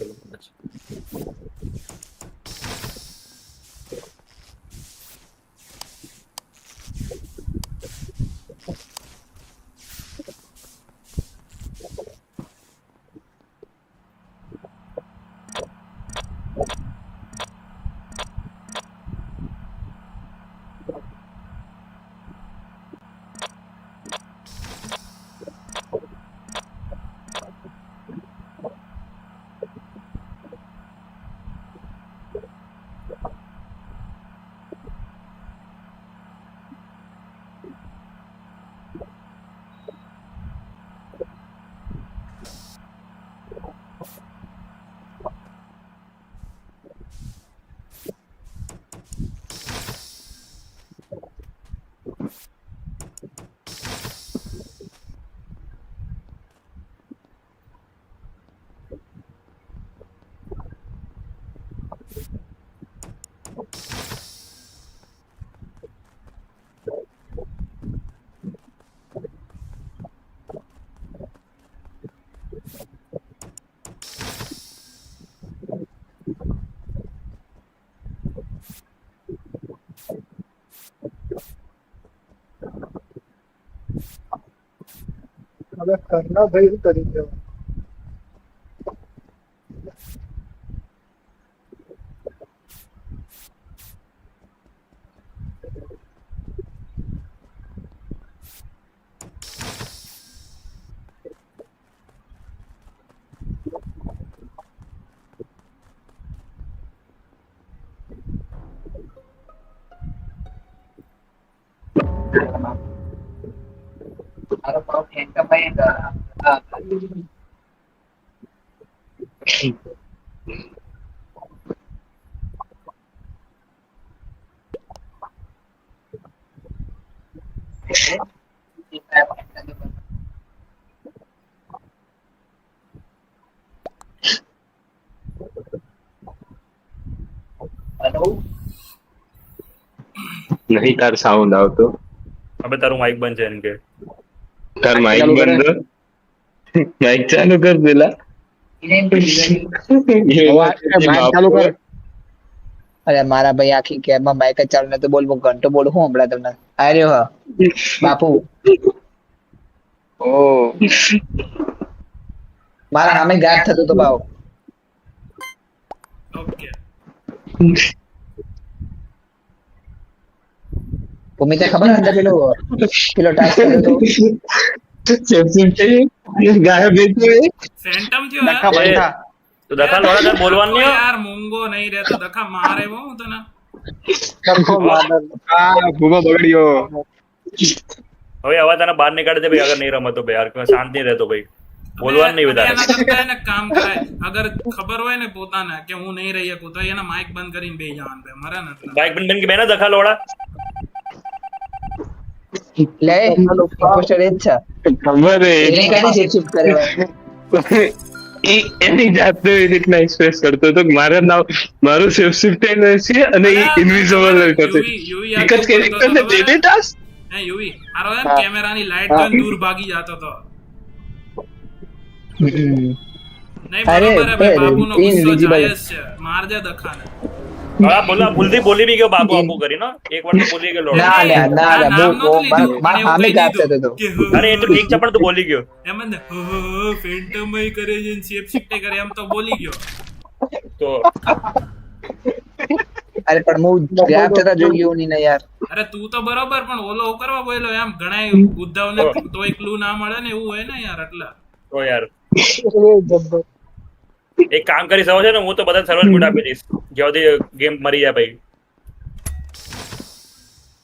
હવે કરના ભાઈ શું કરી દેવા નહીં તાર સાઉન્ડ આવતો હવે તારું માઇક બંધ છે એમ કે તાર માઇક બંધ માઇક ચાલુ કર પેલા ચાલુ કર અરે મારા ભાઈ આખી કેબમાં બાઈક જ ચાલુ નતું બોલ હું ઘંટો બોલું હું હમણાં તમને આર્યો હા બાપુ ઓ મારા સામે ગાઢ થતું તો ભાવ ઓકે ભૂમિ તે ખબર અંદર પેલો ટાસ્ક ગાયબ ફેન્ટમ થયો દખા બંધા તો દખા લોડા તાર બોલવાનું નહીં યાર મૂંગો નહીં રહેતો દખા મારે હું તને ભૂગો બગડ્યો હવે આવા તને બહાર નીકાળે છે ભાઈ અગર નહીં રમતો ભાઈ યાર શાંતિ રહેતો ભાઈ બોલવાનું નહીં વધારે એના કરતા એને કામ કરાય અગર ખબર હોય ને પોતાને કે હું નહીં રહી શકું તો એના માઇક બંધ કરીને બેહી જવાનું ભાઈ મરે ને એટલે બાઇક બંધ કે બેના દખા લોડા લે પોસ્ટર એ જ છે ખબર એને કઈ શિફ્ટ કરે એની જાતે રીતના એક્સપ્રેસ કરતો હતો મારું સેફ શિફ્ટ છે અને એ ઇનવિઝિબલ કરતો એક જ કેરેક્ટર ને બે ટાસ્ક હે યુવી આરો એમ કેમેરાની લાઈટ જોઈને દૂર ભાગી જતો તો નહીં અરે, બરોબર હે ભાઈ બાપુનો ગુસ્સો invisible. જાયઝ છે મારજે દખાને હા બોલા ભૂલથી બોલી બી ગયો બાપુ બાપુ કરી ને એક વાર તો બોલી ગયો લોડા ના લે ના લે નામ બહુ નહોતું લીધું, મારા પણ સામે એવું ગાઢ કહી થતો દીધું હતો કે અરે એ તો ઠીક છે પણ તું બોલી ગયો એમ જ ને ફેન્ટમય કરે છે શેપ શિફ્ટ કરે એમ તો બોલી ગયો તો અરે પણ હું ગાઢ થતા જોઈ ગયો નહીં ને યાર અરે તું તો બરોબર પણ ઓલો હું કરવા બોલ્યો એમ ઘણા ઉદ્ધવને તોય ક્લુ ના મળે ને એવું હોય ને યાર એટલે તો યાર જબ્બર એક કામ કરી શકો છે ને હું તો બધા સર્વર મ્યુટ આપી દઈશ જ્યાં સુધી ગેમ મરી જાય ભાઈ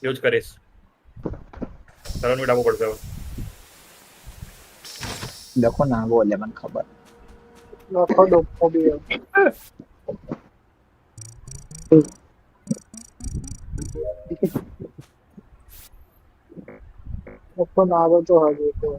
યુઝ કરીશ. સરન મિટ આપવું પડશે હવે. देखो ना वो ले मन खबर લખો ડોકો બી લખો ના આવે તો હજુ તો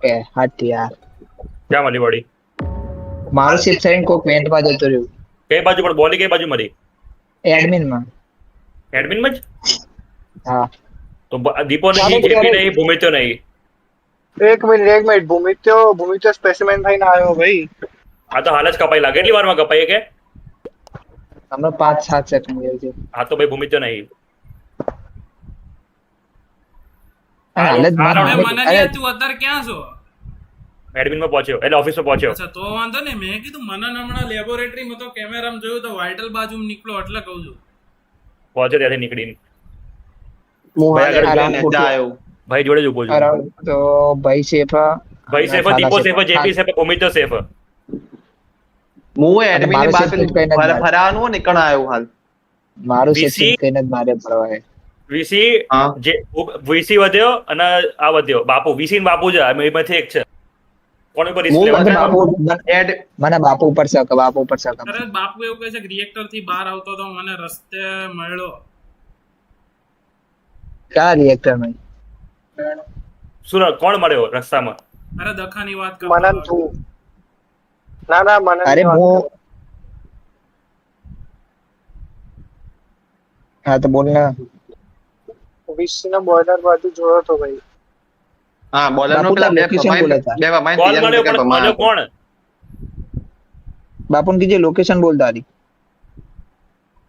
ए हट यार ક્યાં મળી બોડી? મારું શિફ્ટ થઈને કોક વેન્ટ માં જતો રહ્યું કઈ બાજુ પણ બોલી કઈ બાજુ મળી? એડમિન માં એડમિન માં જ? હા તો દીપો નહીં, જેપી નહીં, ભૂમિત્યો નહીં. એક મિનિટ ભૂમિત્યો સ્પેસિમેન થઈને આવ્યો ભાઈ. આ તો હાલ જ કપાઈ લાગે. કેટલી વારમાં કપાઈ કે? હમણાં 5-7 સેકન્ડ ગયો છે. હા તો ભાઈ ભૂમિત્યો નહીં. હાલ જ મારા અરે મનન તું અત્યારે ક્યાં છો? એડમિન માં પહોંચ્યો એટલે ઓફિસ માં પહોંચ્યો. અચ્છા તો વાંધો નહીં. મેં કીધું મનન હમણાં લેબોરેટરીમાં તો કેમેરામાં જોયું તો વાઇટલ બાજુ નીકળો એટલે કહું છું. પહોંચ્યો ત્યાંથી નીકળીને ભાઈ જોડે જ ઉભો છું. તો ભાઈ સેફા ભાઈ સેફ, દીપો સેફ, જેપી સેફ, ભૂમિત્યો સેફ. હું એડમિન ની પાસે ફરાવાનું નીકળ આવ્યો હાલ. મારું સેફટી કઈને જ મારે પરવાય. વીસી જે વીસી વધ્યો અને આ વધ્યો. બાપુ વીસી ને બાપુ જ એમાંથી એક છે. કોણ ઉપર રિસ્ક મને બાપુ ઉપર શક, બાપુ ઉપર શક. અરે બાપુ એવું કહે છે કે રિએક્ટર થી બહાર આવતો તો મને રસ્તે મળ્યો. ક્યાં રિએક્ટર માં? સુરત કોણ મળ્યો રસ્તામાં? અરે દખાની વાત કર. મનન તું ના મનન. અરે હું હા તો બોલ ના. વિસી ના બોર્ડર બાજુ જોયો તો ભાઈ. હા બોલર નો પેલા મળ્યો કોણ? બાપુ ને કીજે લોકેશન બોલ તારી.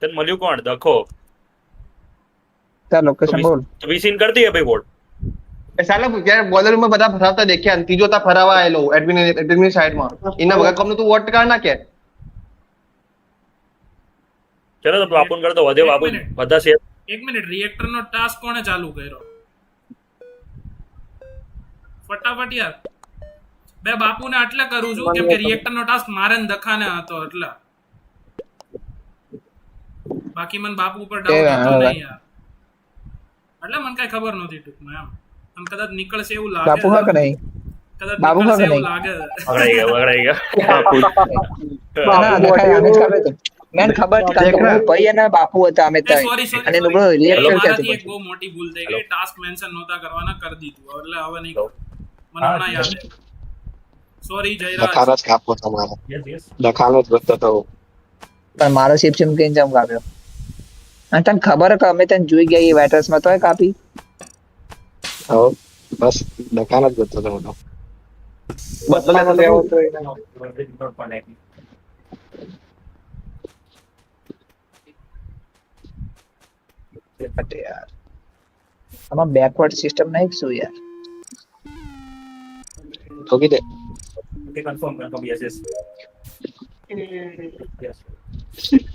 તને મળ્યું કોણ? દખો તાર લોકેશન બોલ. તો વીસીન કરતી હે ભાઈ બોર્ડ. સાલા જ્યારે બોલર માં બધા ફરાવતા દેખ્યા, ત્રીજો તા ફરાવા આયેલો એડમિન સાઈડ માં. એના વગર કોમ તું વોટ કર ના કે. ચલો તો બાપુન કર તો વધે બાપુ બધા શેર. એક મિનિટ, રિએક્ટર નો ટાસ્ક કોણે ચાલુ કર્યો? ફટાફટ યાર. બે બાપુને એટલે કરું છું કેમ કે રિએક્ટર નો ટાસ્ક મારે ને દખાને હતો એટલે. બાકી મને બાપુ ઉપર ડાઉટ હતો નહીં યાર. એટલે મને કઈ ખબર નહોતી ટૂંકમાં એમ. અને કદાચ નીકળશે એવું લાગે. બાપુ હા કે નહીં? કદાચ બાપુ હા કે એવું નહીં? લાગે. વગડાઈ ગયા ના દખાય આને જ ખબર તો. મેન ખબર છે કે ભાઈ અને બાપુ હતા અમે ત્યાં. અને લોકો રિએક્ટર મારાથી એક બહુ મોટી ભૂલ થઈ ગઈ. ટાસ્ક મેન્શન નહોતા કરવાના, કરી દીધું. એટલે હવે નહીં કરું. મને હમણાં યાદ છે. સોરી જયરાજ. લખાનો જ કાપો તમારે. લખાનો જ બધો તો. પણ મારો શિફ્ટ કેમ જમ કાપ્યો? અને તને ખબર કે અમે તને જોઈ ગયા એ વેટર્સ માં તોય કાપી. હો બસ લખાનો જ બધો તો મોટો. બદલાનો લેવો તો યાર આમાં બેકવર્ડ સિસ્ટમ નહીં શું યાર? ઠોકી દે. Confirm yes yes.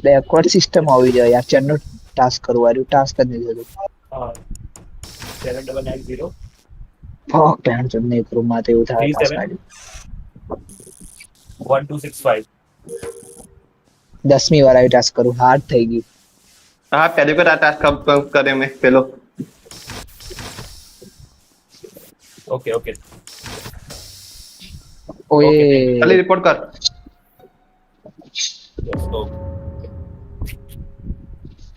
Backward system આવી જાય યાર. ચેનનો ટાસ્ક કરવું આર્યું ટાસ્ક જ નહીં થતું. 7990 ફક પેન ચો નહીં કરું માતે એવું થાય. 1265 10મી વાર આવી ટાસ્ક કરું, હાર્ડ થઈ ગયું. હા પહેલી વખત આ ટાસ્ક કરે મેં પેલો. ઓકે ઓકે ઓય ખાલી રિપોર્ટ કર.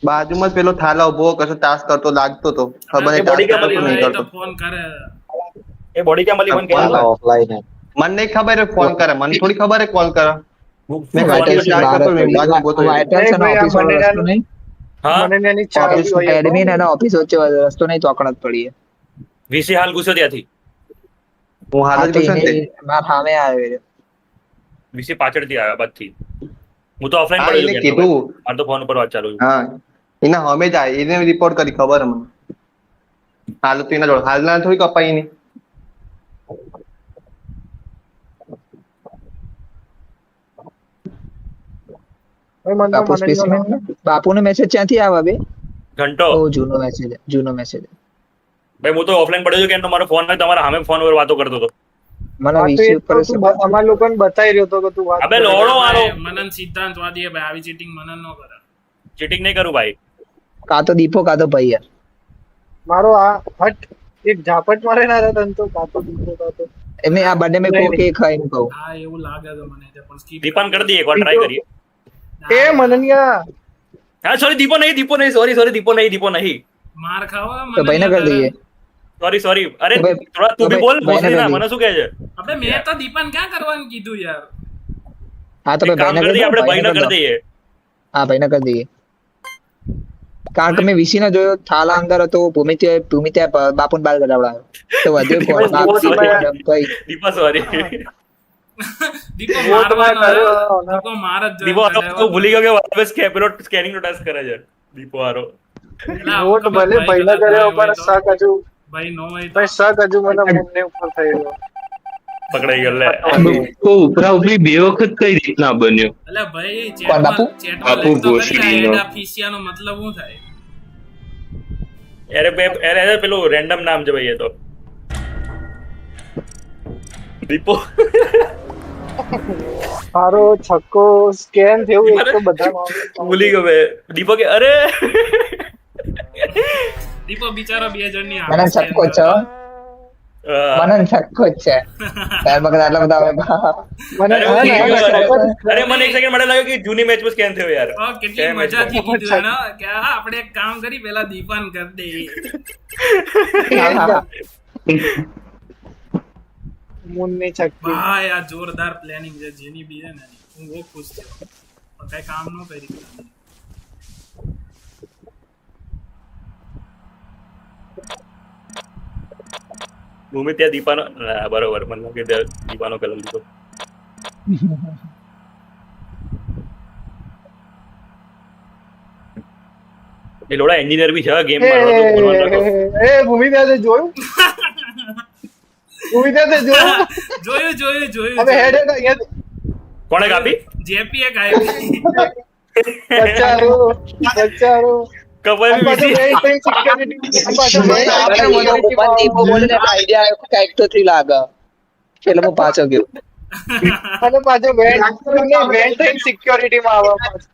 બાજુમાં પેલો થાલા ઉભો કશો ટાસ્ક કરતો લાગતો તો ખબર નહીં ટાસ્ક કરતો નહીં કરતો. ફોન કરે. એ બોડી ક્યાં મળી મને ફોન કે ઓફલાઈન હે મને નહીં ખબર હે ફોન કરે મને થોડી ખબર હે કોલ કરે મેં White House ગાડી બહાર કરતો મેં બાજુ ગોતો White House અને ભાઈ, આ office વાળો રસ્તો નહીં હા મને એની ચાવી હોય એડમિન અને ઓફિસ વચ્ચે રસ્તો નહીં તો અકળાટ પડીએ વીસી હાલ ઘૂસ્યો ત્યાંથી હું હાલ જ ઘુસ્યો ને તે. મારા સામે આવ્યો એ. વીસી પાછળથી આવ્યા બાદથી હું તો ઓફલાઈન હા, પડ્યો એને છું કીધું. મારે તો ફોન ઉપર વાત ચાલુ છે હા એના હમે જાય એને રિપોર્ટ કરી ખબર હે મને હાલ તો એના જોડે હાલના થોડી કપાઈ ની ભાઈ, મને તો બાપુ સ્પેસિમેન બાપુનો મેસેજ ક્યાંથી આવે બે ઘંટો ઓ જૂનો મેસેજ ભાઈ હું તો ઓફલાઈન પડ્યો છું કેમ તમારો ફોન હોય તમારા સામે ફોન ઉપર વાતો કરતો હતો મને હા, તો વીસી એ ઉપર તો તું અમારા લોકોને બતાવી રહ્યો હતો કે તું વાત અબે કરે. લોડો વાળો મનન સિદ્ધાંતવાદી હે ભાઈ, આવી ચીટિંગ મનન નો કરે. ચીટિંગ નહીં કરું ભાઈ કાં તો દીપો કાં તો ભાઈ યાર મારો આ હટ એક ઝાપટ મારે ના રહ્યા તને તો કાતો દીધો કાતો. એમને આ બંને મેં કોક એક ખાઈને કહું હા એવું લાગે છે મને તે, પણ skip દીપાન કરી દઈએ એકવાર ટ્રાય કરીએ એ મનનિયા હા સોરી દીપો નહીં સોરી દીપો નહીં માર ખાવા તો ભાઈને કરી દઈએ સોરી અરે તો ભાઈ- થોડા તું તો બી ભાઈ- બોલ ભાઈને ભોસડી ના કરી મને શું કહે છે આપણે મેં તો દીપાન ક્યાં કરવાનું કીધું યાર. હા તો એક કામ ભાઈને કરી દઈએ કરી આપણે ભાઈને દો કરી દઈએ હા ભાઈને કરી દઈએ કારણ કે મેં વીસી ને જોયો થાલા અંદર હતો ભૂમિ બાપુને બાર કરાવડાયો તો વધ્યો કોણ બાપસી કોણ ભાઈ દીપા સોરી દીપો વોટ માં મારવાનો હે. કર્યો, દીપો માર જ દીપો જોઈને આરો કર્યો. ભૂલી ગયો કે વાપસ પેલો સ્કેનિંગ નો ટેસ્ટ કરે છે દીપો આરો એટલે વોટ ખબર ભલે ભાઈ ભાઈને કદાચ કર્યો ના હોય પણ તો. શક હજુ ભાઈ નો હોય તો ભાઈ શક હજુ મને મુન્ને ઉપર થઈ ગયો. પકડાઈ ગયો લે તો ઉપરા ઉપરી બે વખત કઈ રીતના બન્યો એટલે ભાઈ કોણ બાપુ? ચેટમાં બાપુ લખ તો કરી ભોસડીનો. આ ફિસિયાનો મતલબ શું થાય? અરે પેલું રેન્ડમ નામ છે ભાઈ એ તો દીપો મારો છક્કો સ્કેન થયું એક તો બધા ભૂલી ગયો મેં દીપો કે અરે દીપો બિચારો 2 જણની મને છક્કો છે મને છક્કો જ છે તાર મગજ આટલા બધા આવે મને અરે હા, મને ના, લાગ્યું ના, અરે મને એક સેકન્ડ માટે લાગ્યું કે જૂની મેચમાં સ્કેન થયો યાર કેટલી કેમ મજાથી એટલું? કીધું ને કે હા આપણે એક કામ કરી પેલા દીપાન કરી દઈએ. મુન્ની છક્કી ભાઈ આ જોરદાર પ્લાનિંગ છે જેની બી છે ને હું બહુ ખુશ થયો પણ કઈ કામ ન કરી ભૂમિ ત્યાં દીપાનો બરોબર મને લાગે ત્યાં દીપાનો કલર લીધો એ લોડા એન્જિનિયર બી છે ગેમ એ ભૂમિ ત્યાં જોયું ભૂમિ ત્યાં જોયું જોયું હવે હેડ હેડ કોણે કાપી જેપી એક આવી બચ્ચારો કપાઈ પાછો વીસી બે time security પાછો બે દીપો બોલે ને આઈડિયા આવ્યો કાંઈક તો થી લાગે એટલે હું પાછો ગયો અને પાછો વેન્ટ સિક્યોરિટી માં આવવા પાછો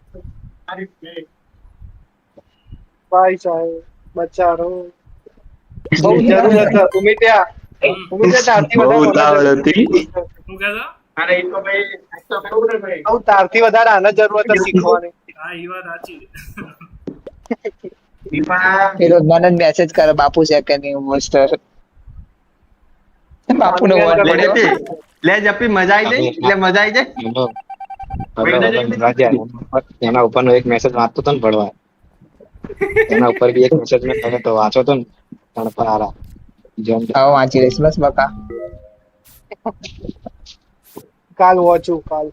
ભાઈ સાહેબ બચારો બહુ જરૂર હતા ઉમિત્યા તારથી બહુ ઉતાવળ વધારે હતી હું કહેતો બહુ તારથી વધારે આને જરૂર હતી શીખવાની હા એ વાત સાચી પેલો મને મેસેજ કરે બાપુ છે કે નહીં મોસ્ટર બાપુનો વોટ પડ્યો લે જપી મજા આવી જાય એટલે મજા આવી જાય એના ઉપરનો એક મેસેજ વાંચતો હતો ને ભણવા એના ઉપર બી એક મેસેજ મેં તને તો વાંચો તો ને તને પર આરા જેમ આવો વાંચી રહીશ બસ બકા કાલ વાંચું કાલ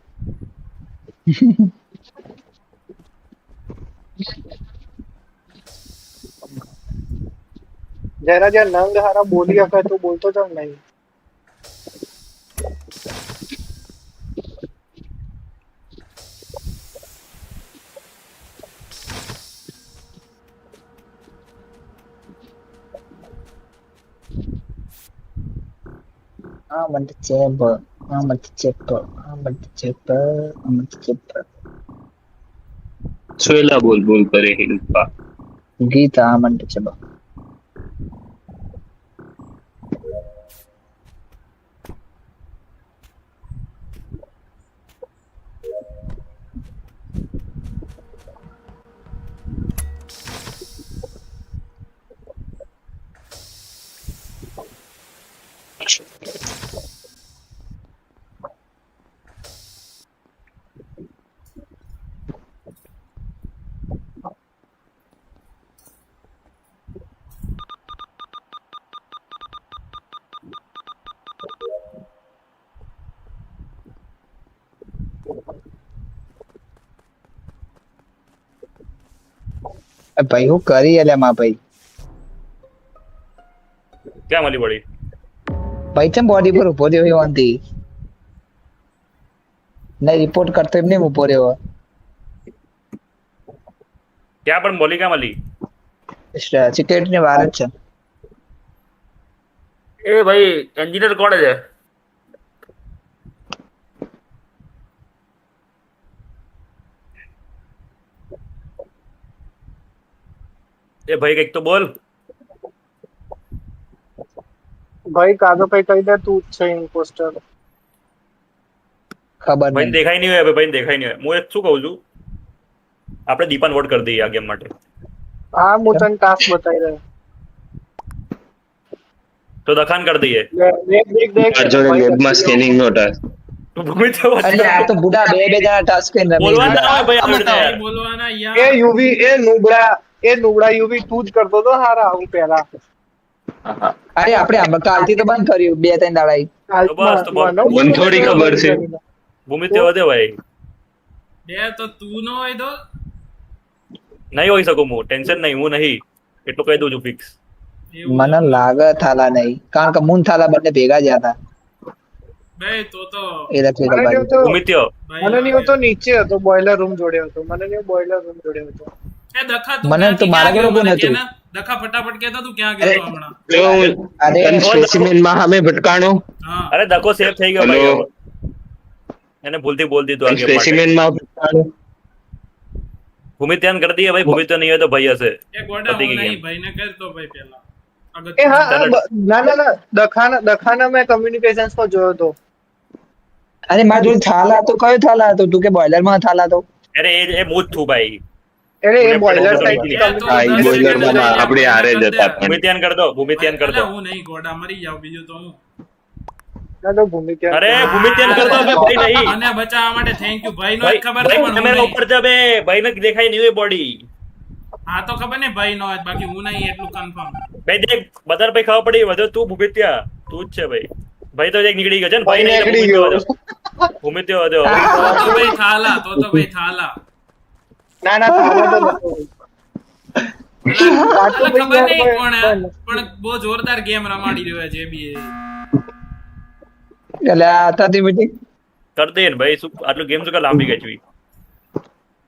જરા જ્યાં નંગ હારા બોલી શકે તો બોલતો જ નહીં Amat cebol, amat cebol, amat cebol, amat cebol. સોયલા બોલ બોલ કરે હિલપા Gita amat cebol. ભાઈ હું કરી એટલે માં ભાઈ ક્યાં મળી પડી ભાઈ ચમ બોડી પર ઉભો રહ્યો વાંધી નહીં રિપોર્ટ કરતો એમને ઉભો રહ્યો ક્યાં પણ બોલી ક્યાં મળી સિક્યુરિટી ની વાર જ છે એ ભાઈ એન્જિનિયર કોણ છે એ ભાઈ કઈક તો બોલ ભાઈ કાદો ભાઈ કહી દે તું જ છે ઇમ્પોસ્ટર ખબર ભાઈ નહીં દેખાય નહીં હોય ભાઈ દેખાય નહીં હોય હું એક શું કહું છું આપણે દીપાને વોટ કરી દઈએ આ ગેમ માટે હા હું તને ટાસ્ક બતાવી રહ્યો તો દખાન કરી દઈએ આ જોડે લેબમાં સ્કેનિંગ નો ટાસ્ક તું ભૂમિ તો અરે આ તો બુડા બે જણા ટાસ્ક કરીને રમી બોલવાના ગયા. હોય ભાઈ આવી રીતે યાર બોલવાના એ યાર યુવી એ નુબડા યુવી તું જ કરતો તો હારા હું પહેલા અરે આપણે હમણાં કાલથી તો બંધ કર્યું 2-3 દાડાઈ તો બસ તો બસ. મને થોડી ખબર છે. ભૂમિ તે વધે ભાઈ બે તો તું નો હોય તો નહીં હોઈ શકું હું ટેન્શન નહીં હું નહીં એટલું કહી દઉં છું ફિક્સ એવું મને લાગે થાલા નહીં કારણ કે મુન થાલા બંને ભેગા જ હતા બે તો ઇલેક્ટ્રિકલ મને બાજુ તો ભૂમિત્ય મને નહીં તો નીચે હતો બોઇલર રૂમ જોડે હતો મને નહીં બોઇલર રૂમ જોડે હતો એ દખા તું મને તો ક્યાંથી મારા ક્યાં ઘરે ગયો? મને નતું. કે ને, દખા ફટાફટ કહેતા તું ક્યાં ગયો તો હમણાં જો હું અરે સ્પેસિમેન માં સામે ભટકાણો હા અરે ધક્કો સેફ થઈ ગયો Hello. ભાઈ હવે. એને ભૂલથી બોલ દીધું આ game માટે. સ્પેસિમેન માં ભટકાણો ભૂમિત્યાન કરી દઈએ ભાઈ ભૂમિત્ય નહીં હોય તો ભાઈ હશે એ ગોડા પતી હું ગઈ નહીં game. ભાઈને કહેતો ભાઈ પહેલા એ હા હા, ના દખાના મેં કમ્યુનિકેશન્સ પર જોયો હતો અરે મારા જોડે થાલા હતો કયો થાલા હતો તું કે બોઇલર માં થાલા હતો અરે એ હું જ છું ભાઈ એટલે એ બોઇલર બોઇલર સાઈડ એ તો હા, એ 10 boiler સેકન્ડ માં લઈને આપણે હારે જ હતા પણ. ભૂમિત્યાન કરી દો ભૂમિત્યાન કરી દો અલા, હું નહીં ગોડા મરી જાવ બીજું તો હું ના તો ભૂમિકા અરે ભૂમિત્યાન કરી દો બે ભાઈ નહીં મને બચાવવા માટે થેન્ક યુ ભાઈ નો ભાઈ ખબર ભાઈ નહીં પણ હું કેમેરા નહીં. ઉપર છે બે ભાઈને દેખાય નહીં હોય બોડી હા તો ખબર ને ભાઈ નો જ બાકી હું નહીં એટલું કન્ફર્મ ભાઈ દેખ બધા ભાઈ ખબર પડી વધુ તું ભૂમિત્યા તું જ છે ભાઈ ભાઈ તો એક નીકળી ગયો છે ને ભાઈ ભાઈ નહીં નીકળી તો ગયો. ભૂમિત્ય વધ્યો તો ભાઈ થાલા તો ભાઈ થાલા ના થાલા તો નતો. મને ખબર નહીં કોણ હે, પણ બહુ જોરદાર ગેમ રમાડી રહ્યો છે જે બી એ. એટલે આ હતી મીટિંગ કર દે ને ભાઈ શું આટલું ગેમ શું કે લાંબી ગઈ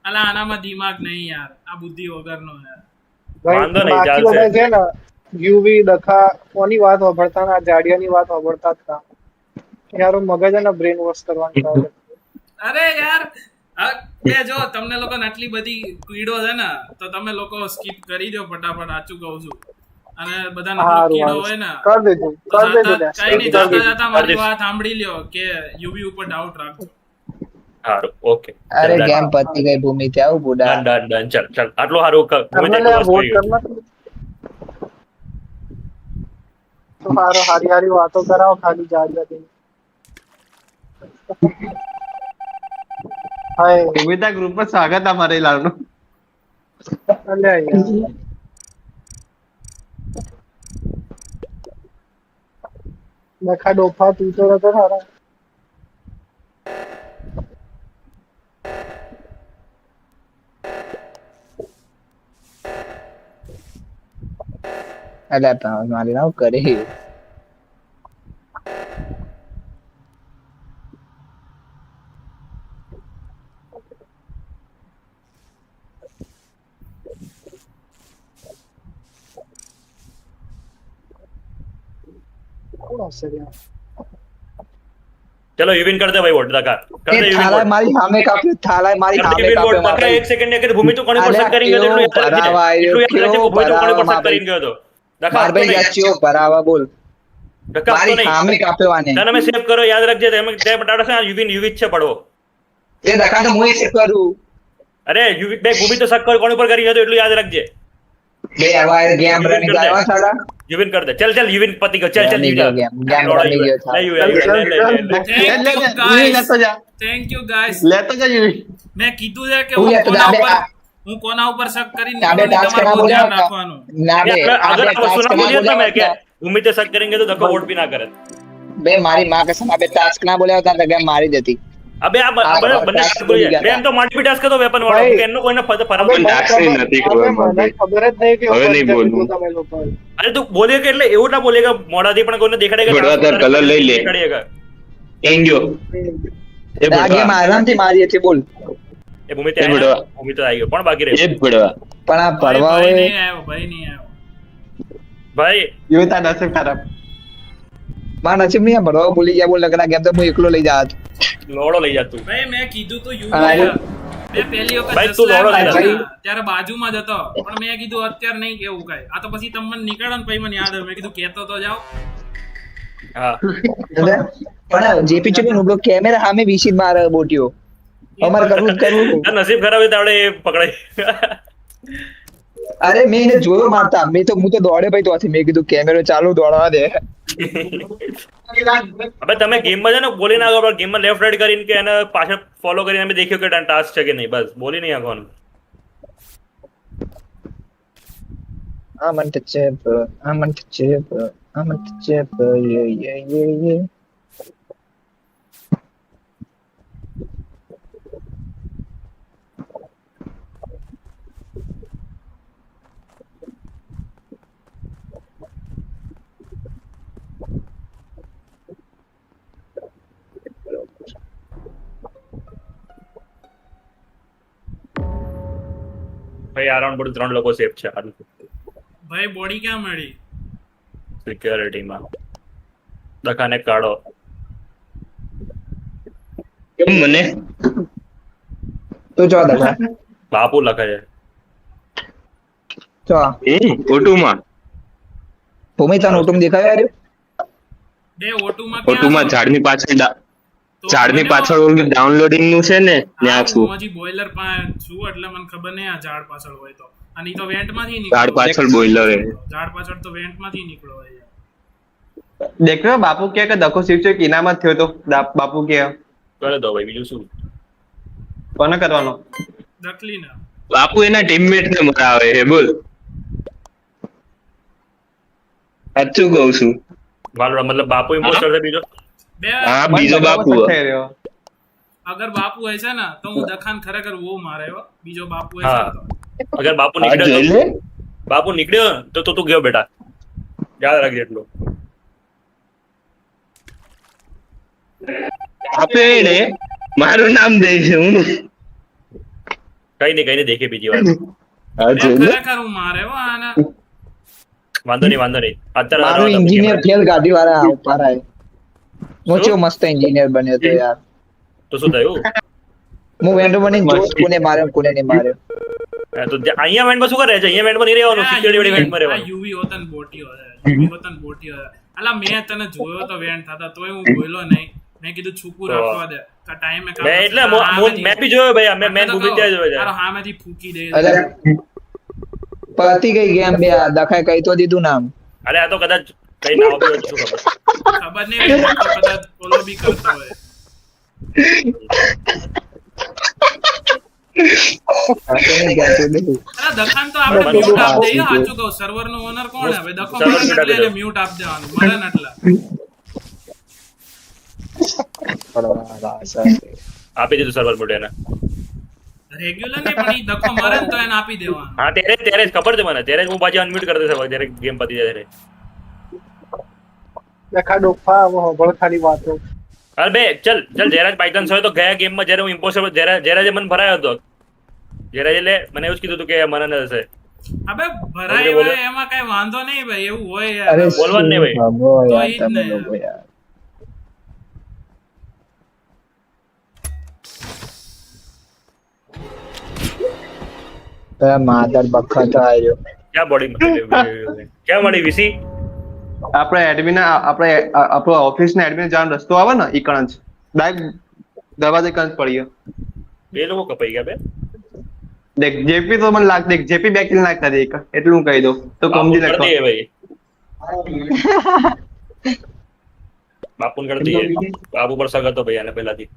અલા આનામાં દિમાગ નહીં યાર આ બુદ્ધિ વગરનો યાર વાંધો નહીં, બાકી ચાલશે. બધા છે ને યુવી દખા કોની વાત સાંભળતા ને આ જાડિયાની વાત સાંભળતા જ હતા યાર મગજ ને બ્રેન વોશ કરવાનું ચાલે. અરે યાર બે જો તમને લોકોને આટલી બધી કીડો છે ને તો તમે લોકો સ્કીપ કરી દો ફટાફટ સાચું કહું છું અને બધાને હારું, કીડો હારું. હોય ને કર દેજો તો કર દેજો જાતા- કઈ નહીં જાતા જાતા મારી વાત સાંભળી લ્યો કે યુવી ઉપર ડાઉટ રાખજો સારું ઓકે અરે ગેમ પતી ગઈ ભૂમિ ત્યાં બુડા ડન ડન ચાલ ચાલ આટલું સારું તમને વોટ કરના તો હારો હારી હારી વાતો કરાવો ખાલી જાડિયાથી હાય ભૂમિતા ગ્રુપ પર સ્વાગત અમારે લાલનું અલ્યા યાર નખા ડોફા તું તો નતો હારા એટલે મારી નાવ કરી કોણ હશે યાર ચલો યુવિન કર દે ભાઈ વોટ દકા કર દે એ યુવિન થાલા વોટ મારી સામે કાપ્યો થાલા મારી કર દે સામે યુવિન વોટ કાપ્યો દકા એક સેકન્ડ ને કે ભૂમિ તો કોની પર અલ્યા, સક કરી ગયો એટલું કેવો ભરાવા આવ્યો, એટલું યાદ રાખજે ભૂમિ તો કોની પર કેવો સક કરી ગયો તો દકા માર ભાઈ યાચીઓ ભરાવા બોલ દકા તો મારી નહીં સામે કાપ્યો આને તને મેં સેવ કરો યાદ રાખજે તેમ તે બટાડો છે યુવિન યુવિન છે પડવો એ દખા તો હું એ કરું અરે યુવિન બે ભૂમિ તો સક કોની પર કરી ગયો તો એટલું યાદ રાખજે બે આવા ગેમ રમી ગયા સાડા યુવિન કર દે ચલ ચલ યુવિન પતિ ગયો ચલ ચલ રમી ગયો યુવિન ગેમ રમી ગયો લે યુવિન થેન્ક યુ ગાઈસ લેતો જા યુવી મેં કીધું છે કે હું હું લેતો કોના જા, ઉપર બે- હું કોના ઉપર શક કરીને આ બે ટાસ્ક તમારે કરા બહુ ધ્યાન બોલ્યા રાખવાનું ના બે આ अगर બે आपको ટાસ્ક सुना ના मुझे तो मैं क्या બોલ્યા भूमि से सक करेंगे तो धक्का वोट भी ना करे બે મારી માં કસમ આ બે ટાસ્ક ના બોલ્યા હતા તો ગેમ મારી દેતી અબે આ બંને એમ તો મલ્ટીટાસ્ક હતો વેપન વાળો કે એનો કોઈને ફરક પણ ટાસ્ક નથી ખબર મને ખબર જ નહીં કે હવે નહીં ઉપર બોલવું. તમે લોકો અરે તું બોલે કે એટલે એવું ના બોલે કે મોઢાથી પણ કોઈને દેખાડે કે બળવા તાર colour લઈ લે. દેખાડે એંગ્યો એ આ ગેમ બડવા આરામથી મારી હતી બોલ. એ ભૂમિ એ બળવા. ભૂમિ તો આવી ગયો પણ બાકી એ રહ્યું બડવા પણ આ પડવા ભાઈ હોય નહીં આવ્યો, ભાઈ નહીં આવ્યો. ભાઈ યુ તા નસીબ ખરાબ. મારા નસીબ નહીં આ પડવા ભૂલી ગયા બોલ લગડા ગેમ તો હું એકલો લઈ જાત. લોડો લઈ જા તું ભાઈ મેં કીધું તો યુ હા, મેં પહેલી વખત ભાઈ, તું જસલામ દોડો લઈ આવ્યો જા. ને, ત્યારે બાજુમાં જ હતો પણ મેં કીધું અત્યારે નહીં કેવું કઈ. આ તો પછી તમને નીકળ્યો ને પછી મને યાદ આવ્યું. મેં કીધું કેતો તો જાઓ. હા પણ જેપી ચુપી નો કેમેરા સામે વીસી મારે બોટ્યો અમારે કરવું તાર નસીબ ખરાબ હોય તો આપણે એ પકડાય અરે મેં એને જોયો મારતા હું તો દોડે ભાઈ તો મેં કીધું કેમેરો ચાલુ દોડવા દે હવે તમે ગેમમાં છે ને બોલી ના આગળ ગેમમાં લેફ્ટ રાઈટ કરીને કે એને પાછળ ફોલો કરીને અમે દેખ્યું કે ટાસ્ક છે કે નહીં બસ બોલી નહીં આગળ I'm untouchable, I'm untouchable, I'm untouchable, yeah. ભાઈ આ રાઉન્ડ પર 3 લોકો સેફ છે ભાઈ બોડી ક્યાં મળી? સિક્યોરિટીમાં દખાને કાઢો કેમ મને તો જો દગા બાપુ લખે છે જો ઓટુમાં ભૂમિતા નોટુમ દેખાય યાર બે ઓટુમાં ઓટુમાં ઝાડની પાછળ તો ઝાડની મને પાછળ ઓલું ડાઉનલોડિંગ નું છે ને ત્યાં છું હું હજી બોઇલર પાસે છું એટલે મને ખબર નહીં આ ઝાડ પાછળ હોય તો. અને ઈ તો વેન્ટ માંથી ઝાડ પાછળ બોઇલર હે ઝાડ પાછળ તો વેન્ટ માંથી નીકળો હોય યાર. દેખ્યો બાપુ કે દખો શિવ છે કે ઇનામ જ થયો તો બાપુ કે કરે દો ભાઈ બીજું શું કોને કરવાનો દખલી ના બાપુ એના ટીમમેટ ને મરાવે હે બોલ સાચું કહું છું વાલો મતલબ બાપુ ઇમ્પોસ્ટર છે બીજો બે હા બીજો બાપુ હે. થઈ રહ્યો અગર બાપુ હોય છે ને તો હું દખાન ખરેખર બહુ મારે હો. બીજો બાપુ હોય છે હા. ને તો અગર બાપુ હા, જોઈ નીકળ્યો લે. બાપુ નીકળ્યો તો તું ગયો બેટા યાદ રાખજે એટલું આપે ને મારું નામ દે છે હું કઈ નહીં દેખે બીજી વાર હા બે જોઈ લે. ખરેખર હું મારે હો આને. વાંધો નહીં અત્યારે મારું હરાવો તમે એન્જિનિયર ગેમ. ફેલ ગાડી વાળા ઉપર આય હું ચો મસ્ત એન્જિનિયર બન્યો તો યાર તો શું થયું હું વેન્ડો બની જોત કોને માર્યો કોને નહીં માર્યો હા, તો અહીંયા વેન્ટમાં શું કરે છે અહીંયા વેન્ટમાં નહીં રહેવાનું આ સિક્યોરિટી વેન્ટમાં આ રહેવાનું યુવી હોતન બોટીઓ છે. યુવી હોતન બોટીઓ છે. અલા મેં તને જોયો તો વેન્ટ થતા તોય હું બોલ્યો નહીં. મેં કીધું છૂપું રાખવા દે કા ટાઈમે મેં એટલે મેં બી જોયો ભાઈ મેં ભૂમિ ત્યાં જોયો છે તારો હામેથી ફૂકી દે. અરે પતી ગઈ ગેમ બે દખાય કઈ તો દીધું નામ અરે આ તો કદાચ કઈ ના આવતું હોય તો શું ખબર ખબર નહીં હોય તો કદાચ ફોલો બી કરતો હોય. અરે દખાન તો આપણે મ્યુટ આપ દઈએ. સાચું કહું સર્વર નો ઓનર કોણ હે? હવે દખો Server મને mute આપી એટલે દો. મ્યુટ આપ દેવાનું. મને નટલા આપી દીધું સર્વર મોડે એને રેગ્યુલર નહીં પણ ઈ દખો મરે ને તો એને આપી દેવાનું. હા ત્યારે જ ખબર છે મને ત્યારે જ હું પાછી અનમ્યુટ કરી દેશે જ્યારે ગેમ પતી જાય ત્યારે દેખા ડોફા હવે ખાલી વાતો અરે બે ચલ જયરાજ પાયથન હોય તો ગયા ગેમમાં જ્યારે હું ઇમ્પોસિબલ જયરાજે મને ભરાયો હતો જયરાજ એટલે મને એવું જ કીધું હતું કે મને ન હશે અબે ભરાઈ બોલો. હોય એમાં કઈ વાંધો નહીં ભાઈ. એવું હોય યાર. અરે બોલવાનું નહીં ભાઈ. તો ઈ જ ને. માધર બખા તો આવ્યો ક્યાં બોડી ક્યાં મળી વીસી આપણે એડમિન આપણો ઓફિસ ના એડમિન જવાનો રસ્તો આવે ને ઈ કણજ ડાયરેક્ટ દરવાજે કણજ પડી ગયો બે લોકો કપાઈ ગયા બે દેખ જેપી તો મને લાગ દેખ જેપી બે કિલ નાખતા દે એક એટલું હું કહી દઉં તો સમજી કરી નાખો દઈએ ભાઈ બાપુન કરી દઈએ બાપુ પર સગત હતો ભાઈ આને પહેલાથી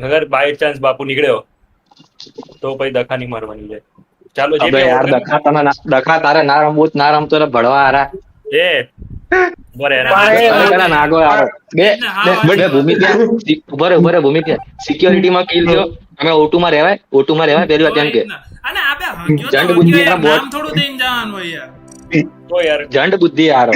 અગર બાય ચાન્સ બાપુ નીકળ્યો તો પછી દખા નહીં મારવાની છે ચાલો જે અબે યાર દખા તારે ના રમવું ના રમતો એટલે ભણવા હારા એ બરે પેલા નાગો યાર બે ભૂમિત્યા ઉભો રે ભૂમિત્યા સિક્યોરિટીમાં કિલ થયો અમે O2 માં રહેવાય પેલી વાત એમ કે અને આ બે હગ્યો જંડ તો બુદ્ધિ હગ્યો ના નામ થોડું દઈને જવાનું હોય યાર તો યાર જંડ બુદ્ધિ યાર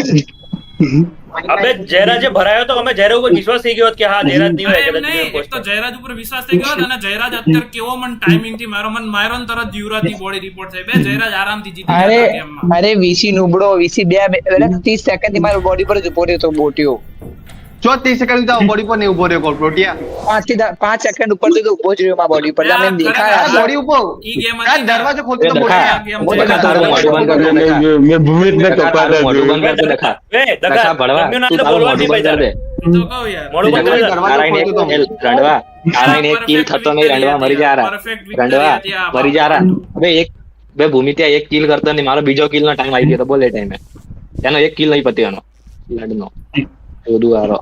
અબે જયરાજ ભરાયો તો અમે જયરાજ ઉપર વિશ્વાસ થઈ ગયો કે હા જયરાજ નહીં હોય અરે કદાચ નહીં, એક તો જયરાજ ઉપર વિશ્વાસ થઈ ગયો અને જયરાજ અત્યારે કેવો મન ટાઈમિંગ થી મારો ને તરત યુવરાજની બોડી રિપોર્ટ થઈ બે જયરાજ આરામથી જીતી અરે જતો ગેમમાં અરે વીસી નુબડો વીસી 30 સેકન્ડ થી મારી બોડી પર જ ઉભો રહ્યો તો બોટ્યો 30 સેકન્ડ તો બોડી પર નહીં ઉભો રહ્યો પ્રોટિયા 5 સેકન્ડ ઉપર થી તો ઉભો જ રહ્યો મારી બોડી પર તમે એમ દેખાય બોડી ઉપર ઈ ગેમ આ દરવાજો ખોલતો તો દેખા. મેં ભૂમિત ને કપાતા મોઢું બંધ કરતો દેખા દખા ભણવા ગમ્યું ના તું તો તારું બોલવા મોઢું નહીં બંધ કર દે તો કહું યાર મોડું બંધ કરી દે. નારાયણ એક કિલ થતો નહીં રંડવા મરી જા રંડવા મરી જા બે ભૂમિત્યા એક કિલ કરતો નહીં મારો બીજો કિલ નો ટાઈમ આવી ગયો તો બોલ એ ટાઈમે એનો એક કિલ નહીં પત્યો લડનો બધું હારો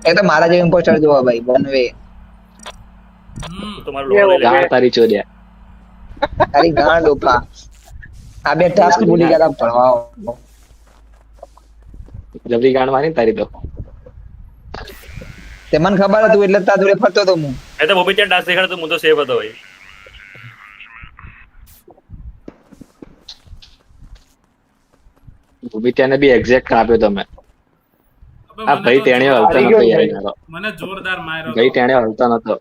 એ તો મારા જેમ ઇમ્પોસ્ટર જોવા ભાઈ બનવે તમારું લોહો લઈ લે. ગાળ તારી ચોદ્યા તારી ગાંડ ડોપા આ બે ટાસ્ક ભૂલી ગયા તા ભણવા જબરી ગાંડ મારી ને તારી તો તે મને ખબર હતું એટલે તા જોડે ફરતો તો હું એ તો બોબી ત્યાં ડાન્સ દેખાડતો હું તો સેવ હતો ભાઈ ભૂમિત્યાને બી એક્ઝેક્ટ આપ્યો તમે હવે આ મને ભાઈ તો તેણે જોરદાર હલતો નતો યાર એનો. મને જોરદાર માર્યો ભાઈ તેણે હલતો નતો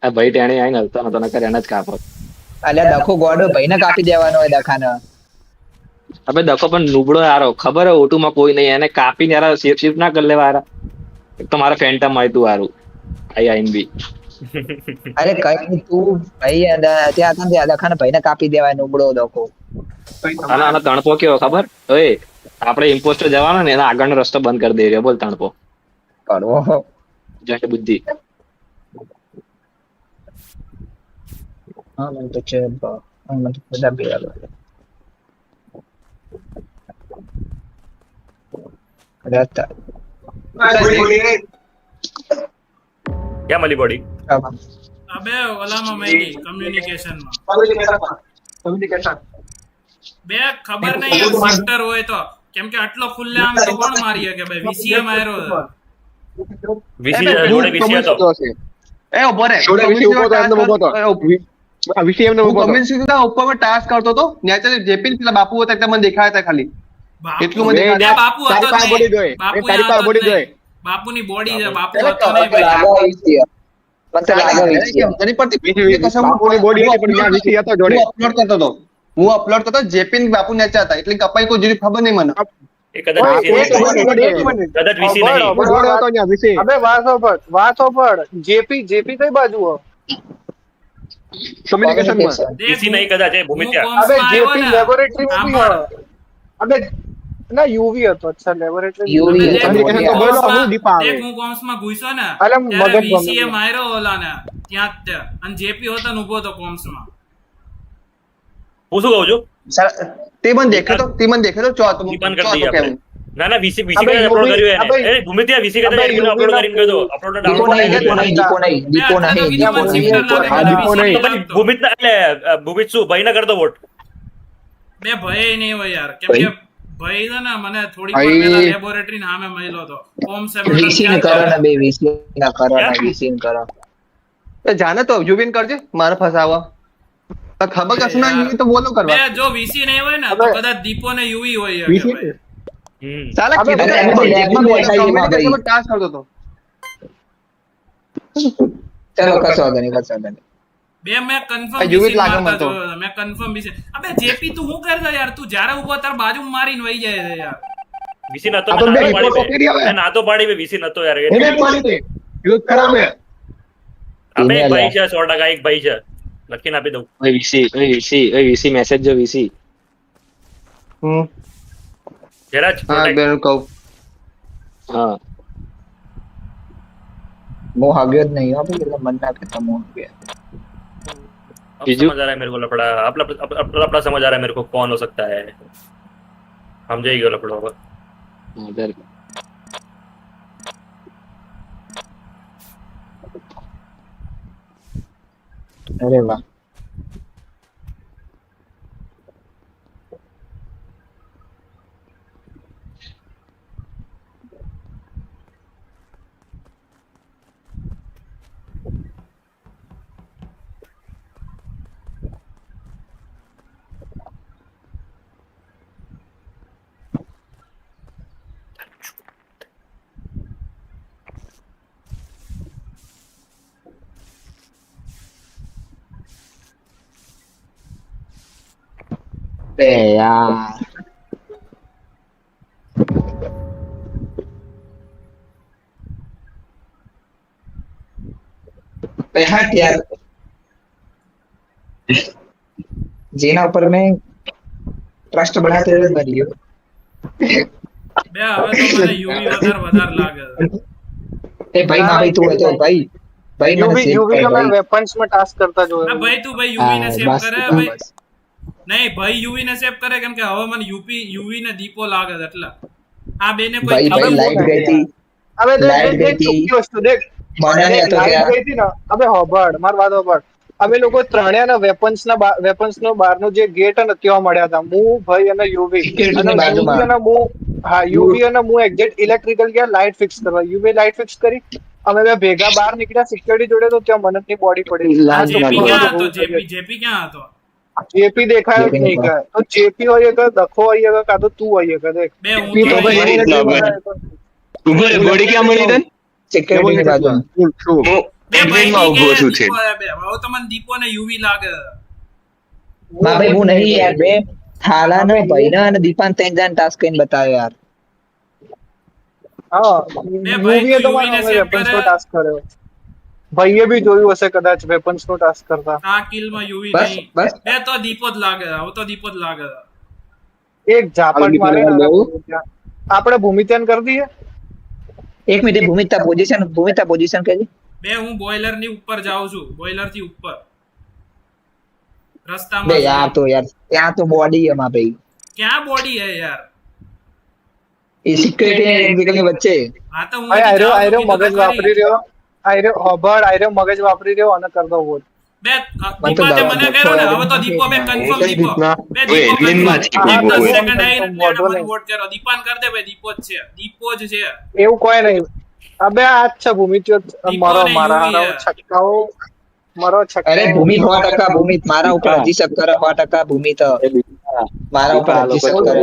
આ ભાઈ તેણે આઈને હલતો નતો નકર એને જ કાપો અલ્યા દખો ગોડો ભાઈને કાપી દેવાનો હોય દખાને અબે દખો પણ નુબળો યારો ખબર હે O2 માં કોઈ નહીં એને કાપીને યાર શિફ્ટ ના કરી લેવા યાર એક તો મારા ફેન્ટમ માં તું હારું આઈન બી અરે કઈ નહીં તું ભાઈ ત્યાં હતા ને દખાને ભાઈને કાપી દેવાય નુબળો દખો આનો તણપો કેવો ખબર ઓય આપણે ઇમ્પોસ્ટર જવાનો ને એના આગળનો રસ્તો બંધ કરી દે રહ્યો બોલ તણપો કરવો જટ બુદ્ધિ હા મને તો છે મને તો બધા બે આલો કદાતા ક્યાં મળી બોડી અબે ઓલામાં મેગી કમ્યુનિકેશનમાં બે ખબર નહીં એમ સેક્ટર હોય તો કેમ કે આટલો ખુલ્લે આમ તો કોણ મારી શકે ભાઈ વીસીએ માર્યો વીસી જોડે વીસી હતો એ ઉભો રે ઉપર ટાસ્ક કરતો તો નેચર જેપી પેલા બાપુ હતા એટલે મને દેખાયા હતા ખાલી એટલું મને બાપુ બાપુ હતો જ નહીં. બાપુ યાદ હતો જ નહીં. બાપુની બોડી છે બાપુ હતો નહીં ભાઈ મને લાગે વીસી એની પરથી અપલોડ કરતો હતો હું અપલોડ કરતો જેપી બાપુ નેચર હતા એટલે કપાઈ કોઈ જેવી ખબર નહીં મને એ કદાચ વીસી નહીં અબે વાસો પર જેપી કઈ બાજુ હો કમ્યુનિકેશનમાં વીસી નહીં કદાચ એ ભૂમિત્યા અબે જેપી લેબોરેટરી માં ભી હો અબે ના યુવી હતો અચ્છા લેબોરેટરી યુવી હું કોમ્સમાં ઘૂસ્યો ને અરે ત્યારે મગજ વીસીએ માર્યો ઓલાને ત્યાં જ તે. અને જેપી હતો ને ઊભો હતો કોમ્સમાં હું શું કહું છું તે મને દેખાતો ચોથો બંધ કરી દઈએ કેમ આપણે. ના ના વીસી અબે કદાચ અપલોડ યુવી, કર્યું અબે એને એ ભૂમિત્યા વીસી કદાચ એડમિન અપલોડ કરીને કહી દો અપલોડ દીપો નહીં દીપો નહીં દીપો નહીં દીપો નહીં ભૂમિતના એટલે ભૂમિત શું ભાઈ ના કરતો વોટ બે ભય નહીં હોય યાર કેમ કે ભય છે ને મને થોડી વાર પહેલા લેબોરેટરી ને સામે મળ્યો હતો કોમ્સ વીસી ને કરો ને બે વીસી ના કરો ને વીસી ને કરો જાને તો જુબિન કરજે મારે ફસાવા ખબર કશું ના તો બોલો બે કરવા જો વીસી નહીં હોય ને તો કદાચ દીપો ને યુવી હોય શકે ભાઈ. સાલા અબે કીધું એમ તો લેબમાં બેઠા છે એમાં ભાઈ. ટાસ્ક કરતો હતો ચલો કશો વાંધો નહીં કશો વાંધો નહીં બે મેં કન્ફર્મ આ યુવી જ લાગે મને તો. મેં કન્ફર્મ વિશે અબે જેપી તું શું કરતો યાર તું જ્યારે ઉભો તાર બાજુ મારીને વહી જાય છે યાર વીસી નતો આ તો બે report કરી આવે. ના તો પાડી બે વીસી નતો યાર એને પાડી દે યુઝ ખરાબ હે આપણે એક ભાઈ છે 100% એક ભાઈ છે લખીને આપી દઉં ઓય વીસી મેસેજ જો વીસી જયરાજ હા બેન કહું હા મો હાગ્યો જ નહીં હો ભાઈ એટલે મન ના કે તમો હાગ્યો अब समझ आ रहा है मेरे को लफड़ा अपना समझ आ रहा है मेरे को कौन हो सकता है हम जाएंगे लफड़ों पर અરે વાહ બે યાર બે હટ યાર જેના ઉપર મેં ટ્રસ્ટ બનાતે हुए मर लियो બે હવે તો મને યુવી વધારે લાગે ए भाई ना भाई तू है तो भाई मैंने सेव યુવી कर का मैं भाई वेपन्स में टास्क करता जो આ है ભાઈ તું ભાઈ યુવી ને हाँ, સેવ बस કરે हाँ, ભાઈ बस। નહીં ભાઈ યુવી ને સેવ કરે કેમ કે હવે મને યુવી ને દીપો લાગે છે એટલે આ બેને કોઈ भाई भाई लाइट गई थी अबे लाइट देख गई देख थी चुकी वस्तु देख મને નહીં હતો લાઈટ ત્યાં ગઈ હતી ને અબે હોબર્ડ માર વાત હોબર્ડ અમે લોકો ત્રણેયના વેપન્સ નો બહારનો જે ગેટ હતો ત્યાં મળ્યા હતા હું ભાઈ અને યુવી Security અને ની બાજુમાં. યુવી અને હું હા યુવી અને હું એક્ઝેક્ટ ઇલેક્ટ્રિકલ ગયા લાઇટ ફિક્સ કરવા યુવી લાઇટ ફિક્સ કરી અમે બે ભેગા બહાર નીકળ્યા સિક્યોરિટી જોડે તો ત્યાં મનતની બોડી પડી જેપી ક્યાં હતો જેપી ક્યાં હતો જેપી દેખાયો જ નહીં કાંઈ. તો જેપી હોય કે દખો હોય કે કાં તો તું હોય કે દેખ બે હું પી તો તો ભાઈ ભાઈ એને ભાઈ. જે ઉભો રે બોડી ક્યાં મળી તને સિક્યોરિટી ની બાજુમાં હું બે ભાઈ એડમિનમાં ઉભો છું છે બે હવે તો મને દીપો ને યુવી લાગે માં ભાઈ હું નહીં યાર બે થાલા ને ભાઈના અને દીપાન ત્રણ જણ ટાસ્ક કરીને બતાવ્યો યાર હા બે ભાઈ યુવીએ તો યુવી ને મારા સેવ વેપન્સ નો કરે ટાસ્ક કર્યો ભાઈએ બી જોયું હશે કદાચ વેપન્સ નો ટાસ્ક કરતા આ કિલ માં યુવી બસ નહીં બસ બે તો દીપો જ લાગે હવે તો દીપો જ લાગે એક ઝાપટ મારે આપણે ભૂમિત્યાન કરી દઈએ એક મિનિટ ભૂમિતા પોઝિશન કહેજે બે હું બોઇલર ની ઉપર જાઉં છું બોઇલર થી ઉપર બે રસ્તામાં યાર તો યાર ત્યાં તો બોડી है માં ભાઈ ક્યાં બોડી હે યાર એ સિક્યોરિટી અને ઇલેક્ટ્રિકલ ની વચ્ચે હા તો હું ભાઈ હજી જાઉં આયરો છું, મગજ કીધું તો વાપરી ખરી. રહ્યો આયરો હોબર્ડ આયરો મગજ વાપરી રહ્યો અને કર દો વોટ બે મને તો દીપા તે દવા મને દો, કર્યો ને દવા હવે તો દો. દીપો બે કન્ફર્મ દીપો બે ઓય, દીપો admin માં confirm. છે દીપો. 10 સેકન્ડ આવીને વાંધો મને નહીં. વોટ કર્યો દીપાન કર દે ભાઈ દીપો જ છે દીપો જ છે એવું કોઈ નહીં અબે આ જ છે ભૂમિત્યો મરો ને મારા યુવી હારા છક્કાઓ મરો છક્કાઓ અરે ભૂમિ 100% ભૂમિ મારા ઉપર હજી શક કરે 100% ભૂમિ તો મારા ઉપર હજી શક કરે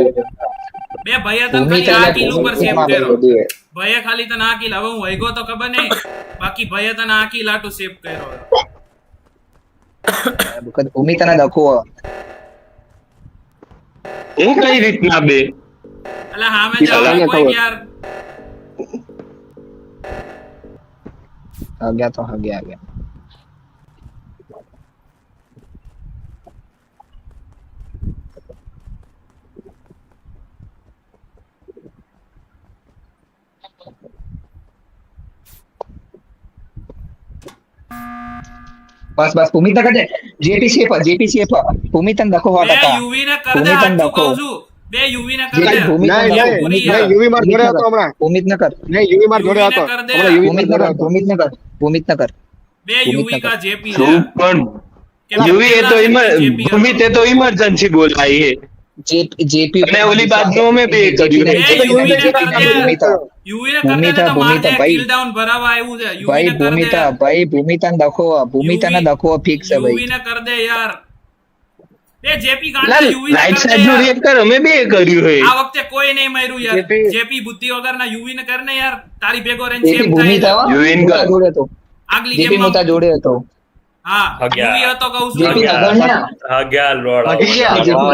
બે ભાઈએ તને ભૂમિ ખાલી આ ચાલે કિલ ઉપર સેવ ભૂમિમાં કર્યો ભાઈ ભાઈએ ખાલી તને આ કિલ હવે હું વૈગો તો ખબર નહીં બાકી ભાઈએ તને આ કિલ આટું સેવ કર્યો ભૂમિ તને દખો હું કઈ રીતના બે એટલે હા મેં દીપાને જાવ કોઈ ખબર. યાર ગયા તો ગયા બસ બસ ભૂમિ તક જેપી શેફ ભૂમિ તને દખો બે 100% યુવી ને કર દે ભૂમિ તને આટલું દખો કહું છું બે યુવી ને કર જે દે ભૂમિ તને નહીં, દખો, નહીં, ભૂમિ નહીં, તને યુવી માર જોડે હતો હમણાં ભૂમિ ન કર નહીં યુવી માર જોડે હતો યુવીને કર દે. હમણાં યુવી ભૂમિ માર ન જોડે કર હતો ભૂમિ ન કર બે યુવી કા જેપી શું પણ યુવી એ તો ભૂમિ તે તો ઇમરજન્સી બોલાઈ હે જેપી અને ઓલી બાજુ અમે બે કર્યું યુવી ને કર દે તો મારે કિલ ડાઉન ભરાવા આવ્યું છે યુવી ભાઈ ને કર દે ભાઈ ભૂમિ તને દખો ભૂમિ તને દખો ફિક્સ છે ભાઈ યુવી ને કર દે યાર બે જેપી ગાંડા યુવી ને રાઈટ કર સાઈડ નું દે યાર. રિએક્ટર અમે બે કર્યું હે આ વખતે કોઈ નહીં માર્યું યાર JP જેપી બુદ્ધિ વગરના યુવી ને કર ને યાર તારી ભેગો રહીને જેપી સેમ ભૂમિ થાય થવા યુએન મોટા કર. જોડે હતો આગલી જેપી ગેમમાં મોટા જોડે હતો હા અગિયાર. યુવી હતો કહું છું જેપી અગણ્યા અગિયાર લોડ ભાગી ગયા. એ જેપી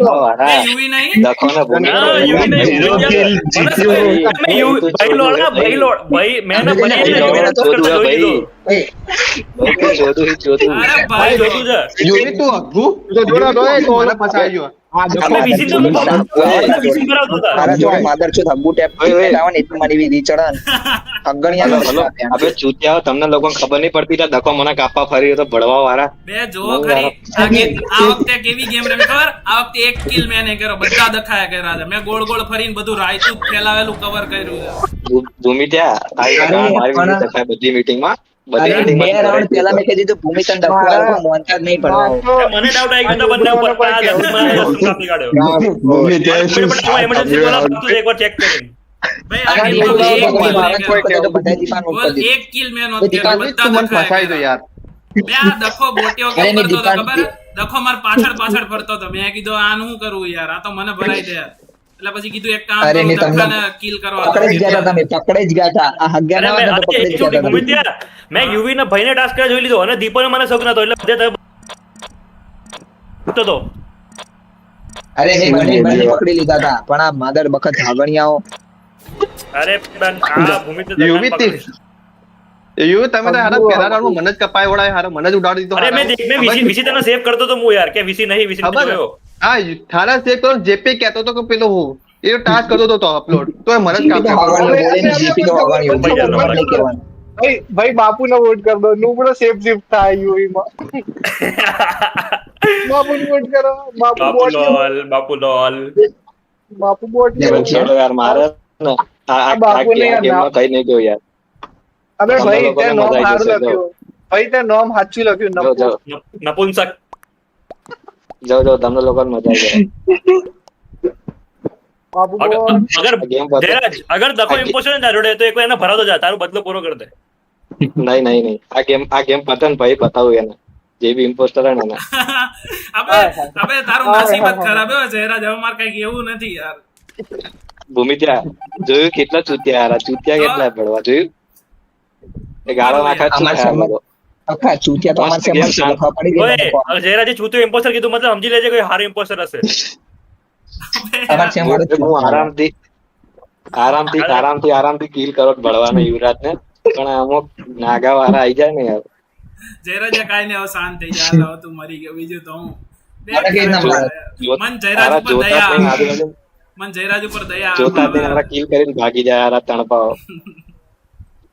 વાહ. એ યુવી નહીં દખો ને ભૂમિ ના, યુવી નહીં, જીરો યુવી કિલ જીત્યો. તમે યુવી- ભાઈ લોડ ના, ભાઈ લોડ, ભાઈ મેં ને ભાઈ એને યુવીને ટક્કર તો જોઈ લીધું. અરે ભાઈ ભાઈ જોતું છે. યુવી તું અઘું તું તો જોડે હતો એ તો મને ફસાઈ ગયો આપણે વિસિંગ તો વિસિંગ કરાવતો હતા. તારા જો માદર છો હગ્ગુ ટેપ આવે ને એટલું મારી વીધી ચડન અગણ્યા હવે ચૂત્યા તમને લોકોને ખબર નહીં પડતી કે દખો મને કાપવા ફરી તો ભળવા વાળા બે જો ખરી આ વખતે કેવી ગેમ રમી ખબર આ વખતે એક કિલ મેં નહીં કર્યો બધા દખાયા કર્યા છે મેં ગોળ ગોળ ફરીને બધું રાયતું ફેલાવેલું કવર કર્યું છે ભૂમિ ત્યાં મારી વિડીયો દેખાય બધી મીટિંગમાં બધી અરે બે મીટિંગમાં રાઉન્ડ પહેલા મેં કહી દીધું ભૂમિ તને દખો આવ્યો મોનતા જ નહીં પડવા મને ડાઉટ આવી ગયો તો બંને ઉપર પણ આ જલ્દી મને રસ્તો કાપી કાઢ્યો. ભૂમિ ત્યાં શું પણ હું emergency બોલાવતો હતો એકવાર check કરીને. ભાઈ આ અરે ગેમમાં ભૂમિ એક તને કિલ તો બધા દીપાન ઉપર બોલ દીધું એક કિલ મેં નહોતું કર્યું બધા તું મને ફસાઈ દો દખાયા યાર બે આ દખો બોટીઓ અરે કેમ મેં કરતો હતો દીપાન- ખબર દખો માર પાછળ પાછળ ફરતો હતો મેં કીધું આનું શું કરવું યાર આ તો મને ભરાઈ દે એટલે પછી કીધું એક કામ અરે કરું મેં તમને દખાને કિલ કરવા પકડે જ ગયા હતા તમે પકડે જ ગયા હતા આ હગ્યા અરે ના મેં- તો પકડે જ actually ગયા ભૂમિ હતા ત્યાં, મેં યુવી ના ભાઈને ટાસ્ક જોઈ લીધો અને દીપોને મને શોખ નતો એટલે બધે તો હતો. અરે મેં બંને પકડી લીધા હતા પણ આ માદર બખત હાગણિયાઓ અરે પણ આ ભૂમિ તો યુવી યુવી તમે તો હારા પહેલા રાઉન્ડમાં મને જ કપાય વળાય હારા મને જ ઉડાડી દીધો અરે મેં વીસી તને સેવ કરતો તો હું યાર કે વીસી નહીં વીસી જોયો હા થારા સેવ કરો જેપી કહેતો તો કે પેલો હું એ ટાસ્ક કરતો તો અપલોડ તો એ મને જ કાપ્યો જીપી તો હાગણિયો ભાઈ બાપુ ને વોટ કર દો નુબડો સેફ શિફ્ટ થાય યુવી માં બાપુ ને વોટ કરો બાપુ લોલ બાપુ બોટ ચલો યાર મારે ને આ ગેમમાં કઈ નહીં ગયો યાર અબે ભાઈ તે નામ સારું લખ્યું ભાઈ તે નામ સાચું લખ્યું નપુંસક જાઓ તમને લોકોને મજા આવી બાપુ અગર દખો ઇમ્પોસ્ટર ના જોડે તો એક વાર એને ભરાતો જા તારો બદલો પૂરો કર દે નહીં આ ગેમ પતન ભાઈ બતાવું એને જે બી ઇમ્પોસ્ટર હે ને અબે તારું નસીબ જ ખરાબ હે જયરાજ હવે માર કઈક એવું નથી યાર ભૂમિત્યા જોયું કેટલા ચૂત્યા યાર ચૂત્યા કેટલા પડવા જોયું એ ગાળો નાખા અખા ચૂતિયા તો અમાર સેમ લખવા પડી ગઈ ઓય જયરાજ ચૂત્યો ઇમ્પોસ્ટર કીધું મતલબ સમજી લેજે કોઈ હારો ઇમ્પોસ્ટર હશે અમાર સેમ હું આરામથી કિલ કરો બળવાનો યુવરાજ ને પણ અમુક નાગા વાળા આવી જાય ને યાર જયરાજ કાઈ ને હવે શાંત થઈ જા હવે તું મરી ગયો બીજું તો હું મન જયરાજ ઉપર દયા મન જયરાજ ઉપર દયા જોતા તે હારા કિલ કરીને ભાગી જાય યાર તણપાઓ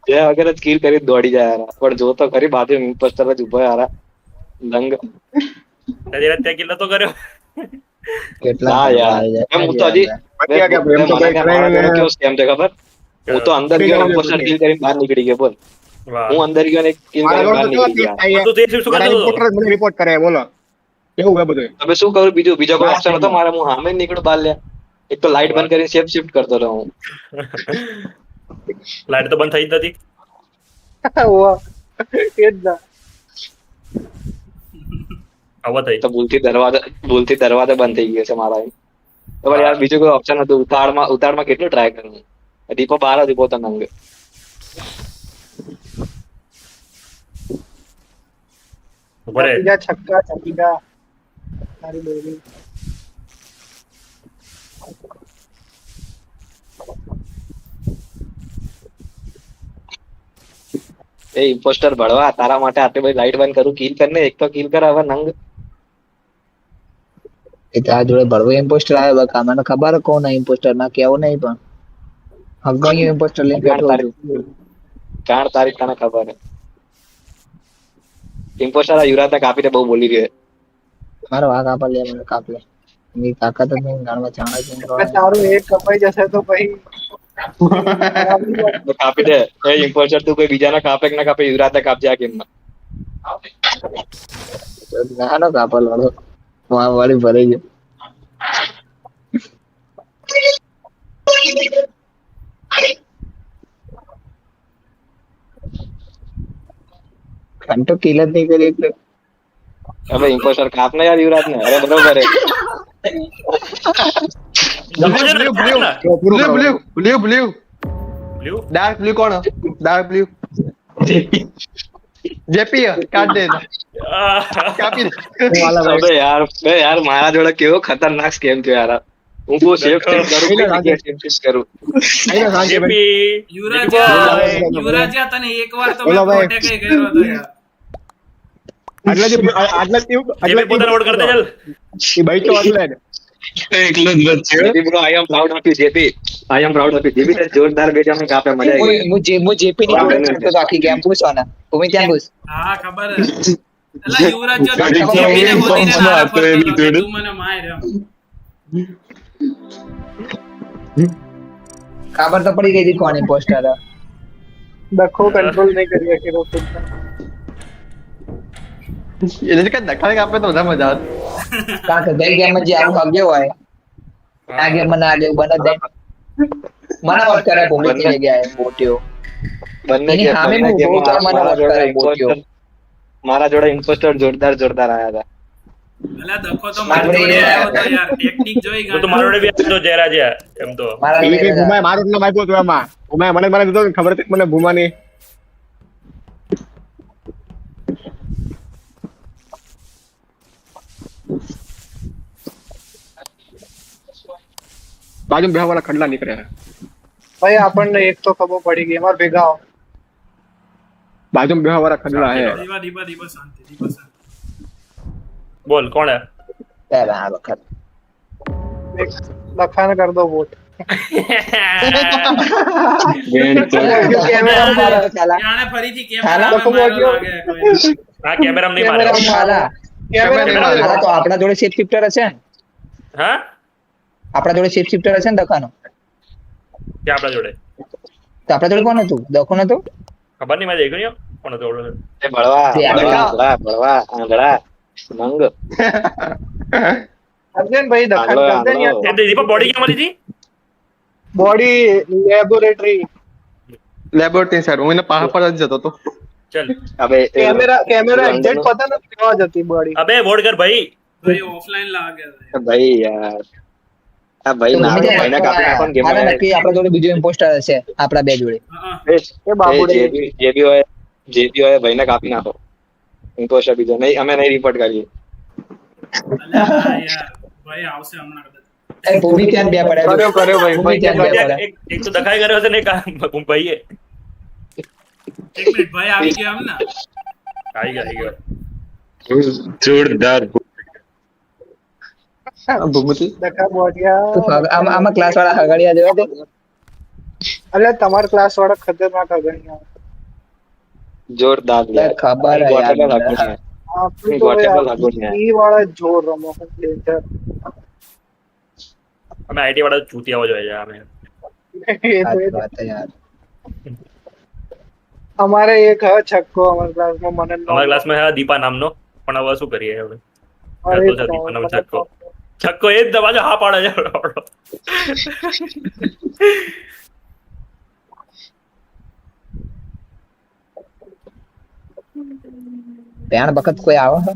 જે અગર જ કિલ કરી દોડી જાય યાર પણ જો તો ખરી બાજુ ઇમ્પોસ્ટર જ ઉભો યાર લંગ જયરાજ તે કિલ તો કર્યો કેટલા યાર હું તો હજી કેવો સ્કેમ છે ખબર હું તો અંદર ગયો ઇમ્પોસ્ટર કિલ કરીને બહાર નીકળી ગયો બોલ હું અંદર ગયો ને કિલ કરીને બહાર નીકળી ગયા તું તે શું કરતો હતો મને રિપોર્ટ કરે બોલો કેવું હે બધું હવે શું કરું બીજો કોઈ ઓપ્શન હતો મારે હું સામે નીકળું બહાર લે એક તો લાઈટ બંધ કરીને સેફ શિફ્ટ કરતો રહું હું લાઈટ તો બંધ થઈ જ નથી આવા થઈ તો ભૂલથી દરવાજા બંધ થઈ ગયો છે મારા તો યાર બીજું કોઈ ઓપ્શન હતું ઉતાળમાં કેટલું ટ્રાય કરું દીપો બહાર જ ઉભો હતો નંગ છક્કા છક્કા સારી બોલી એ ઇમ્પોસ્ટર ભળવા તારા માટે આટલી બધી લાઈટ બંધ કરું કિલ કરને એક તો કિલ કર હવે નંગ એ તારા જોડે ભરવો ઇમ્પોસ્ટર આવે બકા મને ખબર કોણ ઇમ્પોસ્ટર ના કેવું નહીં પણ હગણી ઇમ્પોસ્ટર લઈને બેઠો છું 4 તારીખ તને ખબર હે ઇમ્પોસ્ટર યુરાત કાપીને બહુ બોલી રહ્યો મારો આ કાપા લે મને કાપ લે ની તાકાત જ નહીં ગાણવા ચાણા છે તારું એક કપાઈ જશે તો પછી તો કાપી દે એ ઇમ્પોસ્ટર તું કોઈ બીજાના કાપે કે ના કાપે યુરાત કાપજે આ ગેમમાં ના નો કાપા લડો વાળી ભરે છે ઘંટો કિલ જ નહીં કરી એટલે હવે ઇમ્પોસ્ટર કાપ ને યાર યુરાત ને અરે બરોબર હે બ્લુ ડાર્ક બ્લુ કોણ ડાર્ક બ્લુ જેપી કાઢ દે કાપી દે યાર મારા જોડે કેવો ખતરનાક સ્કેમ થયો યાર હું બહુ સેફ કરું યુવરાજ તને એકવાર તો મેં પ્રોટેક્ટ કર્યો હતો યાર જેપી પોતાને વોટ કર દે ચાલ એ ભાઈ તો આટલે એકલો જ બચ્ચો JP bro I am proud of you JP I am proud of you JP જોરદાર બેજા में કાપે મજા આવી ગઈ હું જેપી ની વાત કરતો તો આખી ગેમ પૂછવાના ભૂમિ ત્યાં પૂછ હા ખબર હે અલા યુવરાજ જો જેપીને મોદીને મારા પર તું મને માર ખબર તો પડી ગઈ હતી કોણ ઇમ્પોસ્ટર દખો કંટ્રોલ નહીં કરી શક્યો ખુદ એટલે કે દખાને કાપે તો મજા આવે કારણ કે બે ગેમ જે આવું ભાગ્યો હોય આ ગેમ મને આ લેવું બને દે મને વાત કરે ભૂમિ ની જગ્યાએ મોટિયો બંને એની સામે હું બહુ તો મને વાત કરે મોટિયો મારા જોડે ઇમ્પોસ્ટર જોરદાર આયા હતા અલા દખો તો મારી જોડે આવ્યો તો યાર ટેકનિક જોઈ તો મારો જોડે બી આવ્યો જયરાજ એમ તો ભૂમાય મારું નામ આપ્યું હતું એમાં ભૂમાય મને દીધો ખબર હતી મને ભૂમાની બાજુ બેહવા વાળા ખંડલા નીકળ્યા ભાઈ આપણને એક તો ખબર પડી ગઈ અમાર ભેગા આવો. બાજુ બેહવા વાળા ખંડલા હે દીપા દીપા દીપા શાંતિ દીપા શાંતિ. બોલ કોણ હે પહેલા આ વખત એક લખાણ કર દો વોટ. કેમેરા મારો ચાલા યાણે ફરીથી હાલા, કેમેરામાં માર્યો લાગે કોઈ. આ કેમેરા નહીં મારે હાલા હાલા તો આપણા જોડે શેપ શિફ્ટર હશે ને હા આપણા જોડે શેપ શિફ્ટર હશે ને દખાનો કે આપણા જોડે તો આપણા જોડે કોણ હતું દખો નતું ખબર નહીં મેં દેખ્યું નહીં કોણ હતો ઓળો એ બળવા આંગળા મંગ અર્જુનભાઈ દખાણ કર દે યાર. એ દીપા બોડી ક્યાં મળી હતી બોડી લેબોરેટરી. લેબોરેટરી સાઈડ હું એને પાહા પર જ જતો હતો ચલ અબે કેમેરા એક્ઝેક્ટ પતા નથી કેવા જતી બોડી. અબે વોટ કર ભાઈ ભાઈ ઓફલાઈન લાગે છે. ભાઈ યાર આ ભાઈ નાનો ભાઈને કાપી નાખો ને હાલા ગેમ નક્કી આપણા જોડે બીજો ઇમ્પોસ્ટર હશે આપણા બે જોડે હા એ બાબુડે જે બી હોય ભાઈને કાપી નાખો ઇમ્પોસ્ટર બીજો નહીં અમે નહીં રિપોર્ટ કરીએ અલ્યા યાર ભાઈ આવશે હમણાં કદાચ. એ ભૂમિ ત્યાં બે પડ્યા કર્યો ભાઈ. ભૂમિ ત્યાં બે પડ્યા એક તો દખાઈ કર્યો છે ને ભાઈએ એક મિનિટ ભાઈ આવી ગયા એમ ને. આવી ગયો જોરદાર ભૂમિતિ દખા બોડિયા. આમાં ક્લાસ વાળા હગાડિયા જેવા છે અલ્યા તમાર ક્લાસ વાળા ખતરનાક અગણ્યા. જોરદાર ખબર હે યાર. આપણી તો ઈ વાળા જોર રમો ડેન્જર. અમે આઈટી વાળા ચૂતિયાઓ જોઈએ અમે સાચી વાત છે યાર અમારે એક હ છક્કો અમારા ક્લાસમાં મને અમારા ક્લાસમાં હે દીપા નામનો પણ હવે શું કરીએ હવે અરે કરતો છે દીપા નામનો છક્કો એ જ દબાજો હા પાડે છે ત્યાં વખત કોઈ આવે છે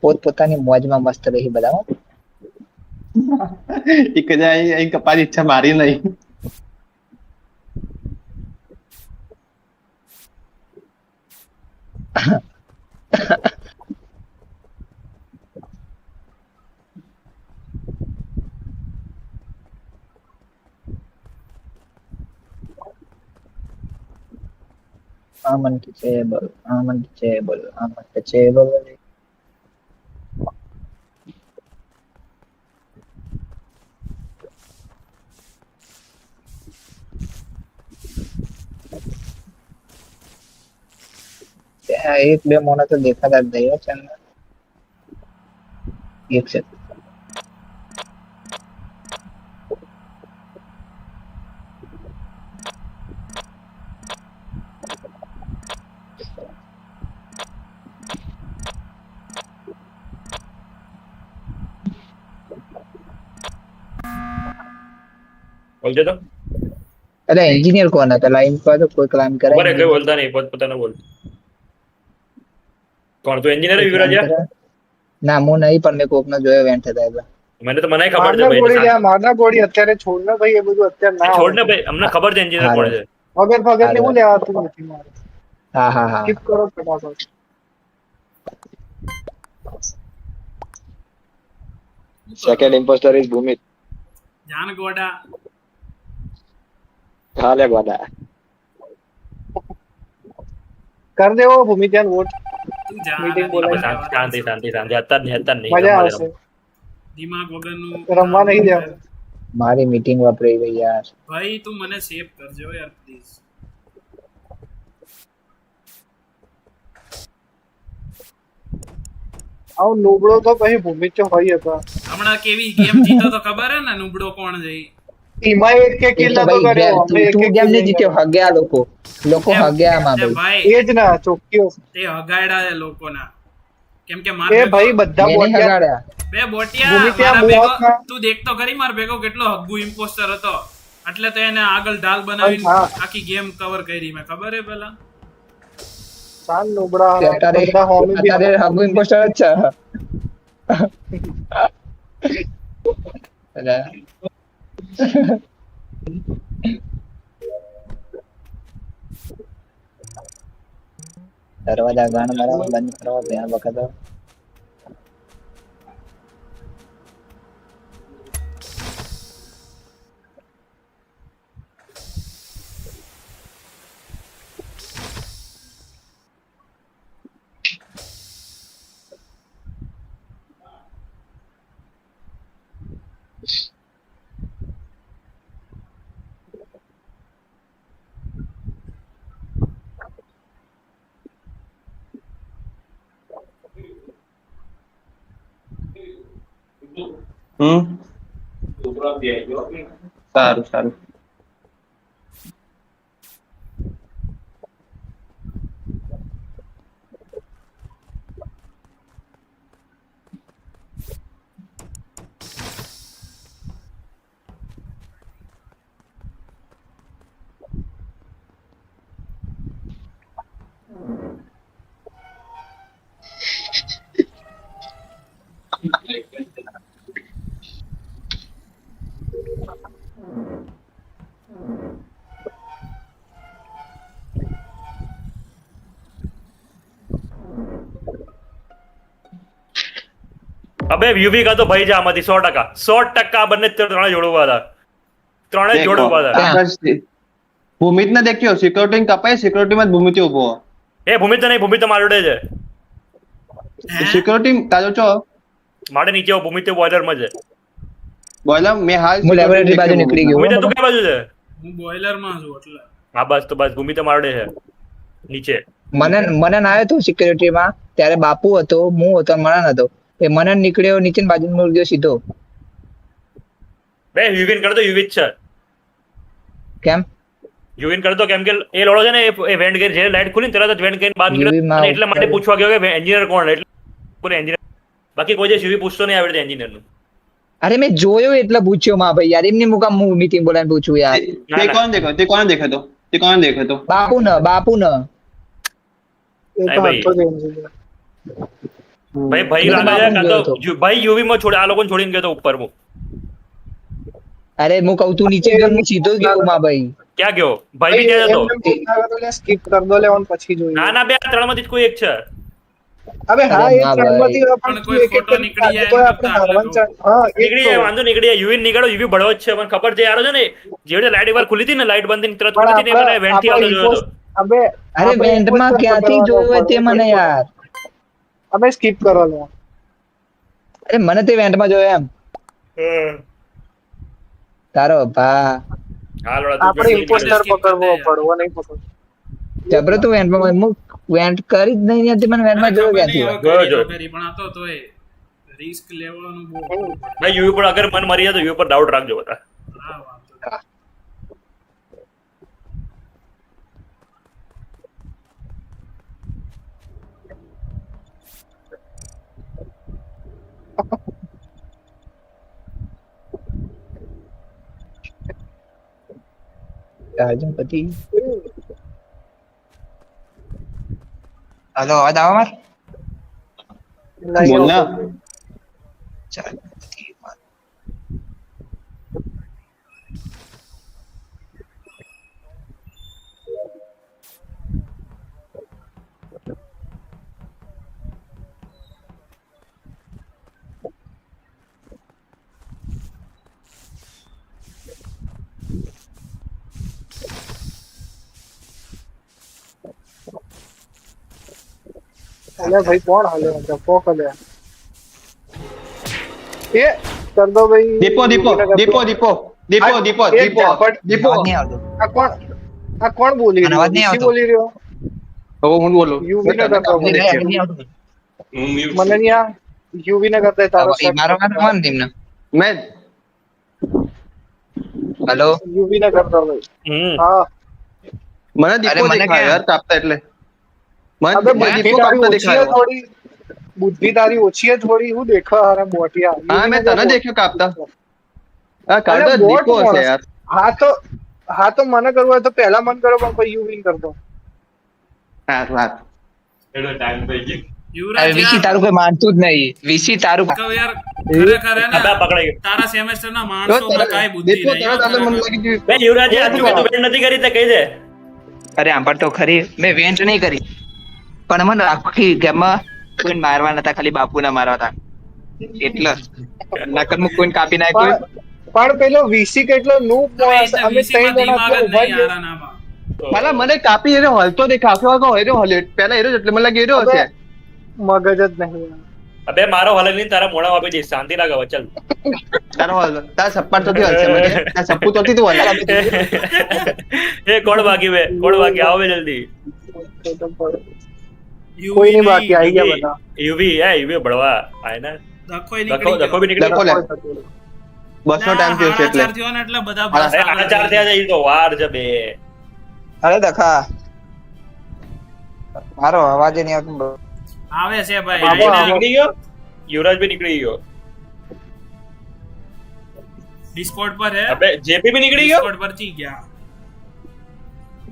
પોતપોતાની મોજમાં મસ્ત રહી બધા હો. એક જાય એક કપાની ઈચ્છા મારી નહીં I'm untouchable. I'm untouchable. I'm untouchable. ત્યાં એક બે મોણા તો દેખાતા જ નહીં હો છે ને. એક છે બોલજો તો અરે એન્જિનિયર કોણ હતા લાઈન પર તો કોઈ ક્લાઇમ કરે બરે કોઈ બોલતા નહીં પોતાનું બોલ કોણ તું એન્જિનિયર યુવરાજ ના હું નહીં પણ મેં કોક નો જોયો વેન્ટ થતા હતા મને તો મને ખબર છે ભાઈ મારના ગોળી અત્યારે છોડ ને ભાઈ એ બધું અત્યારે ના છોડ ને ભાઈ અમને ખબર છે એન્જિનિયર કોણ છે વગર ને હું લેવાતું નથી મારે. હા હા હા સ્કીપ કરો ફટાફટ. સેકન્ડ ઇમ્પોસ્ટર ઇઝ ભૂમિત જાન ગોડા હાલે ગોડા કર દેવો ભૂમિત્યાન વોટ. તું જા Meeting ને બોલાવી. દીપા શાંતિ શાંતિ શાંતિ અત્યારે નહીં મજા આવશે. દિમાગ વગરનું રમવા નહીં જવાનું. મારી મીટિંગ વાપરી ગઈ યાર ભાઈ તું મને સેવ કરજો યાર પ્લીઝ. આવ નુબળો તો પછી ભૂમિત્ય હોય હતા. હમણાં કેવી ગેમ જીતો તો ખબર હે ને નુબડો કોણ જઈ. એમાં એક કે એ કિલ તો નતો ભાઈ કર્યો. અમે એક તું એક કેમ kill નહીં જીત્યો હગ્યા લોકો હગ્યા માં એ ભાઈ ભાઈ એ જ ના ચોક્કીઓ. તે હગાડ્યા છે લોકોના કેમ કે માર એ ભેગો- ભાઈ બધા મેં નહીં બોટ્યા. હગાડ્યા બે બોટિયા ભૂમિત્યા મારા ભેગો મોહકના- તું દેખતો ખરી માર ભેગો કેટલો હગ્ગુ ઇમ્પોસ્ટર હતો એટલે તો એને આગળ ઢાલ બનાવીને હા. આખી ગેમ કવર કરી મેં ખબર હે પેલા શાન નુબળા અત્યારે બધા હોમી બી અત્યારે હગુ ઇમ્પોસ્ટર જ છે અરે દરવાજા ગાણ મારવા બંધ કરવા ત્યાં વખત સારું સારું. અબે યુવી કા તો ભાઈ છે આમાંથી 100% બંને ત્રણે જોડવા હતા. ત્રણે જોડવા હતા. ભૂમિત ને દેખ્યો સિક્યોરિટી કપાય, સિક્યોરિટી માં ભૂમિત ઉભો. એ ભૂમિત નહીં, ભૂમિત મારો છે. સિક્યોરિટી તાજો છો મારે નીચે ભૂમિત બોઇલર માં છે. બોઇલર મેં હાલ હું લેબોરેટરી બાજુ નીકળી ગયો. ભૂમિત તું કઈ બાજુ છે? હું બોઇલર માં છું એટલે. હા બસ તો બસ ભૂમિત મારો છે નીચે. મને આવ્યો તો સિક્યોરિટી માં ત્યારે બાપુ હતો, હું હતો, મનન હતો. એ મનન નીકળ્યો નીચે બાજુ મૂળ ગયો સીધો. બે યુવિન કરતો યુવિત છે. કેમ યુવિન કરતો કેમ કે એ લોડો છે ને એ વેન્ટ ગેર જે લાઈટ ખુલી તરત જ વેન્ટ ગેર બહાર નીકળ્યો અને એટલે માટે પૂછવા ગયો કે એન્જિનિયર કોણ, એટલે કોણ એન્જિનિયર. બાકી કોઈ જે યુવી પૂછતો નહીં આવડે એન્જિનિયર નું. અરે મેં જોયો એટલે પૂછ્યો માં ભાઈ યાર, એમની મુકામ હું મીટિંગ બોલાવીને પૂછું યાર. તે કોણ દેખાતો બાપુ ન એ તો ભાઈ. હતો જ engineer. ભાઈ લાગે છે કાં તો ભાઈ યુવી માં છોડે આ લોકોને છોડીને ગયો તો ઉપર હું. અરે હું કહું તું નીચે ગયો, હું સીધો જ ગયો માં ભાઈ. ક્યાં ગયો ભાઈ બી ત્યાં હતો. એમને પૂછાવે તો લે skip કર દો લેવાનું પછી જોઈએ. ના બે આ ત્રણમાંથી જ કોઈ એક છે. અબે હા અરે એ ના ત્રણમાંથી પણ પણ કોઈ એક એક photo નીકળી જાય તો એમ આપણે કરતા હારવાનું આપણે છે. હા એક નીકળી જાય વાંધો નીકળી જાય યુવી નીકળો યુવી ભળવો જ છે મને ખબર છે યાર છે ને જેવડે લાઈટ એકવાર ખુલી હતી ને લાઈટ બંધ થઈને તરત ખુલી હતી ને મને વેન્ટ થી આવતો જોયો હતો. અબે અરે વેન્ટમાં ક્યાંથી જોયો હોય તે મને યાર. અમે skip કરો લે. અરે મને તે વેન્ટમાં જોયો એમ તારો ભા. હા લોડા આપણે imposter પકડવો પડવો નહીં પકડવો. જબરો તું વેન્ટમાં હું વેન્ટ કરી જ નહીં હતી, મને વેન્ટમાં જોયો ક્યાંથી હોય. પણ આ તો તોય રિસ્ક લેવાનું બહુ ભાઈ યુવી પર અગર મન મરી જાય તો યુવી પર ડાઉટ રાખજો બધા. હા વાંધો નહીં. રાજપતિ હલો અવાજ આવે માર? બોલ ના. ચાલ અલે ભાઈ કોણ હાલે જપો કલે એ કર દો ભાઈ. દીપો અવાજ નહીં આવતો. આ કોણ બોલી આનો અવાજ નહીં રહ્યો? આવતો. બોલી રહ્યો હવે હું બોલું યુવી ને કરતા અવાજ નહીં આવતો. મને ન્યા યુવી ને કરતા તારો એ મારો કાન કોણ તેમને? મેં હલો યુવી ને કરતા ભાઈ. હા મને દીપો મને દેખાય ક્યાં? યાર કાપતા એટલે મને અબે દીપો કાપતા દેખાય. બુદ્ધિ તારી ઓછી છે થોડી. હું દેખા હારે મોટિયા. હા મેં તને દેખ્યો કાપતા. હા અરે કાઢો બોટ દીપો છે માણસ. યાર. હા તો મને કરવું હોય તો પહેલા મન કરો પણ પછી યુવી કરતો. હા વાત યુવરાજ વીસી યાર, તારું કોઈ માનતું જ નહીં. વીસી તારું કહું યાર ખરેખર હે ને આ પકડાઈ ગયો. તારા સેમેસ્ટર ના માણસોમાં કાંઈ બુદ્ધિ દીપો નહીં તરત હો, મને ખરેખર. લાગી ગયું. બે યુવરાજ યાર તું તો વેન્ટ નથી કરી તે કહી દે. અરે આંબા તો ખરી મેં વેન્ટ નહીં કરી, પણ મને આખી ગેમમાં કોઈ મારવા નતા, ખાલી બાપુને મારવા હતા એટલે નકર હું કોઈને કાપી નાખ્યું. પણ પેલો વીસી કેટલો નૂબ હવે માણસ. એટલે અમે VC ત્રણ માં જણા દિમાગ જ ઉભા નહીં રહ્યા. આરાનામાં. પેલા મને કાપી એનો હલતો દેખાય આખો આખો હેરો હલે પેલા હેરો એટલે મને લાગે હેરો અબે, હશે. મગજ જ નહીં. અબે મારો હલે નહીં તારા મોઢા આપી દઈશ શાંતિ રાખ હવે ચાલ. તારો હલ તારા સપ્પા તો હલશે મને તારા સપ્પુ તો તું હલ. એ કોણ બાકી આવો બે જલ્દી. કોઈ નહીં બાકી આવી ગયા બધા. યુવી બળવા આય ના દખોય દખો નીકળી દખો બી નીકળી દખો લે. બસ નો ટાઈમ થયો છે એટલે 4:30 થયો ને એટલે બધા હા, બસ અરે 4 થયા છે ઈ તો વાર છે બે. અરે દખા મારો અવાજ નહીં આવતો. આવે છે ભાઈ બાબા, આઈને નીકળી ગયો યુવરાજ બી નીકળી ગયો. ડિસ્કોર્ડ પર હે અબે જેપી બી નીકળી ગયો. ડિસ્કોર્ડ પર થી ગયા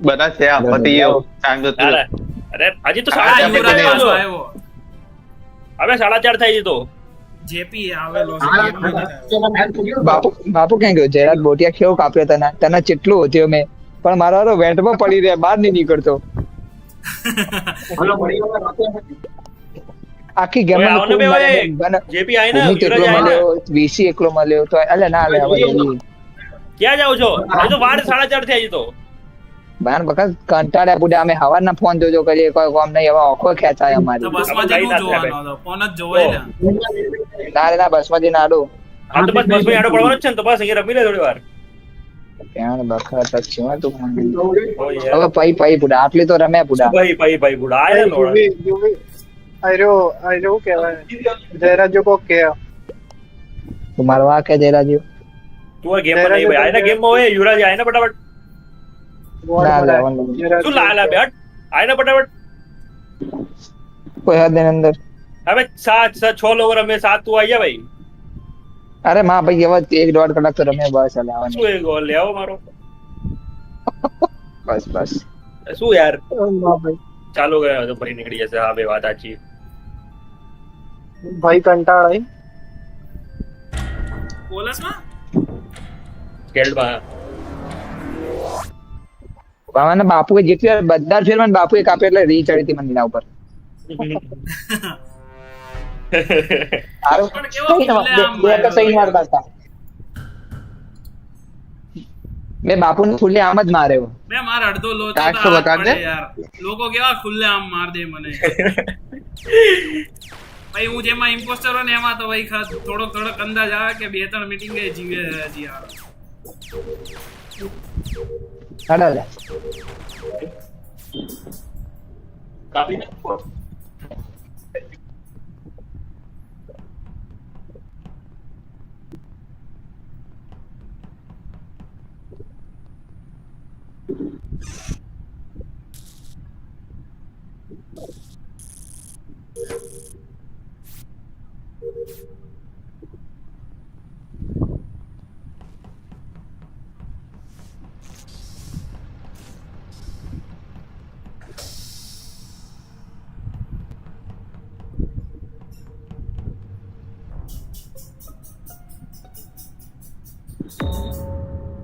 બધા છે આ પતિ ટાઈમ જતો અરે રહ્યો. અરે હજી તો હા 4:30 યુવરાજ થયા પાછો છે. આવ્યો હવે 4:30 થાય છે તો જેપી આવેલો છે game માં નથી આવ્યો. બાપુ ક્યાં ગયો? જયરાજ બોટિયા કેવો કાપ્યો તને કેટલું હોત્યો મેં, પણ મારો હારો વેન્ટમાં પડી રહ્યા, બહાર નહીં નીકળતો. આખી ગેમ ઓય આવો ને બે ઓય. જેપી આય ને યુવરાજ એકલો આય ને. મળ્યો, વીસી એકલો મળ્યો તો અલે ના લે હવે જલ્દી. ક્યાં જાવ છો? હજી તો વાર 4:30 થયા છે તો. બાર બકા કંટાળ્યા બુડા, અમે હવારના ફોન જોજો કરીએ, કોઈ કામ નહીં, હવે આંખો ખેંચાય અમારી. તો બસમાં જઈને શું જોવાનો હતો? ફોન જ જોવાય ને. ના રે ના, બસમાં જઈને આડો હા તો બસ બસ માં આડો પડવાનો જ છે ને તો બસ અહીંયા રમી લે થોડી વાર. ક્યાં બકા તક છે તું. ઓ યાર. હવે પઈ બુડા, આટલી તો રમે બુડા. ભાઈ બુડા આય ને લોડા. આર્યો કહેવાય જયરાજ જો કોક કે તું મારવા કે જયરાજ તું આ ગેમ માં નહીં ભાઈ આય ને ગેમ માં હોય યુવરાજ આય ને ફટાફટ. ના લે શું લાલા બે હટ આય ને ફટાફટ. કોઈ હદ નહીં અંદર. હવે 6 ઓવર અમે 7 તું આઈ જા ભાઈ. અરે માં ભાઈ હવે 1.5 કલાક તો રમે બસ હલાવાની. શું એ ગોલ લેવો મારો. બસ શું યાર ચાલુ ગયો તો ભાઈ નીકળી જશે. હા બે વાત સાચી. ભાઈ કંટાળાઈ પોલસમાં સ્કેલ્ડમાં મને બાપુએ જેટલી વાર બધા ફેરમાં બાપુએ કાપે એટલે રી ચડી હતી મને એના ઉપર. પણ કેવો ખુલ્લેઆમ બે તો સહી મારતા હતા. મેં બાપુને ખુલ્લે આમ જ માર્યો. મેં માર અડધો લોચો ટાસ્ક તો તો હાથ બતાડ દે. પડે યાર. લોકો કેવા ખુલ્લે આમ માર દે મને. ભાઈ હું જેમાં ઇમ્પોસ્ટર હોય ને એમાં તો ભાઈ થોડોક અંદાજ આવે કે 2-3 મીટિંગ જીવે હજી આવે. હાડા લે.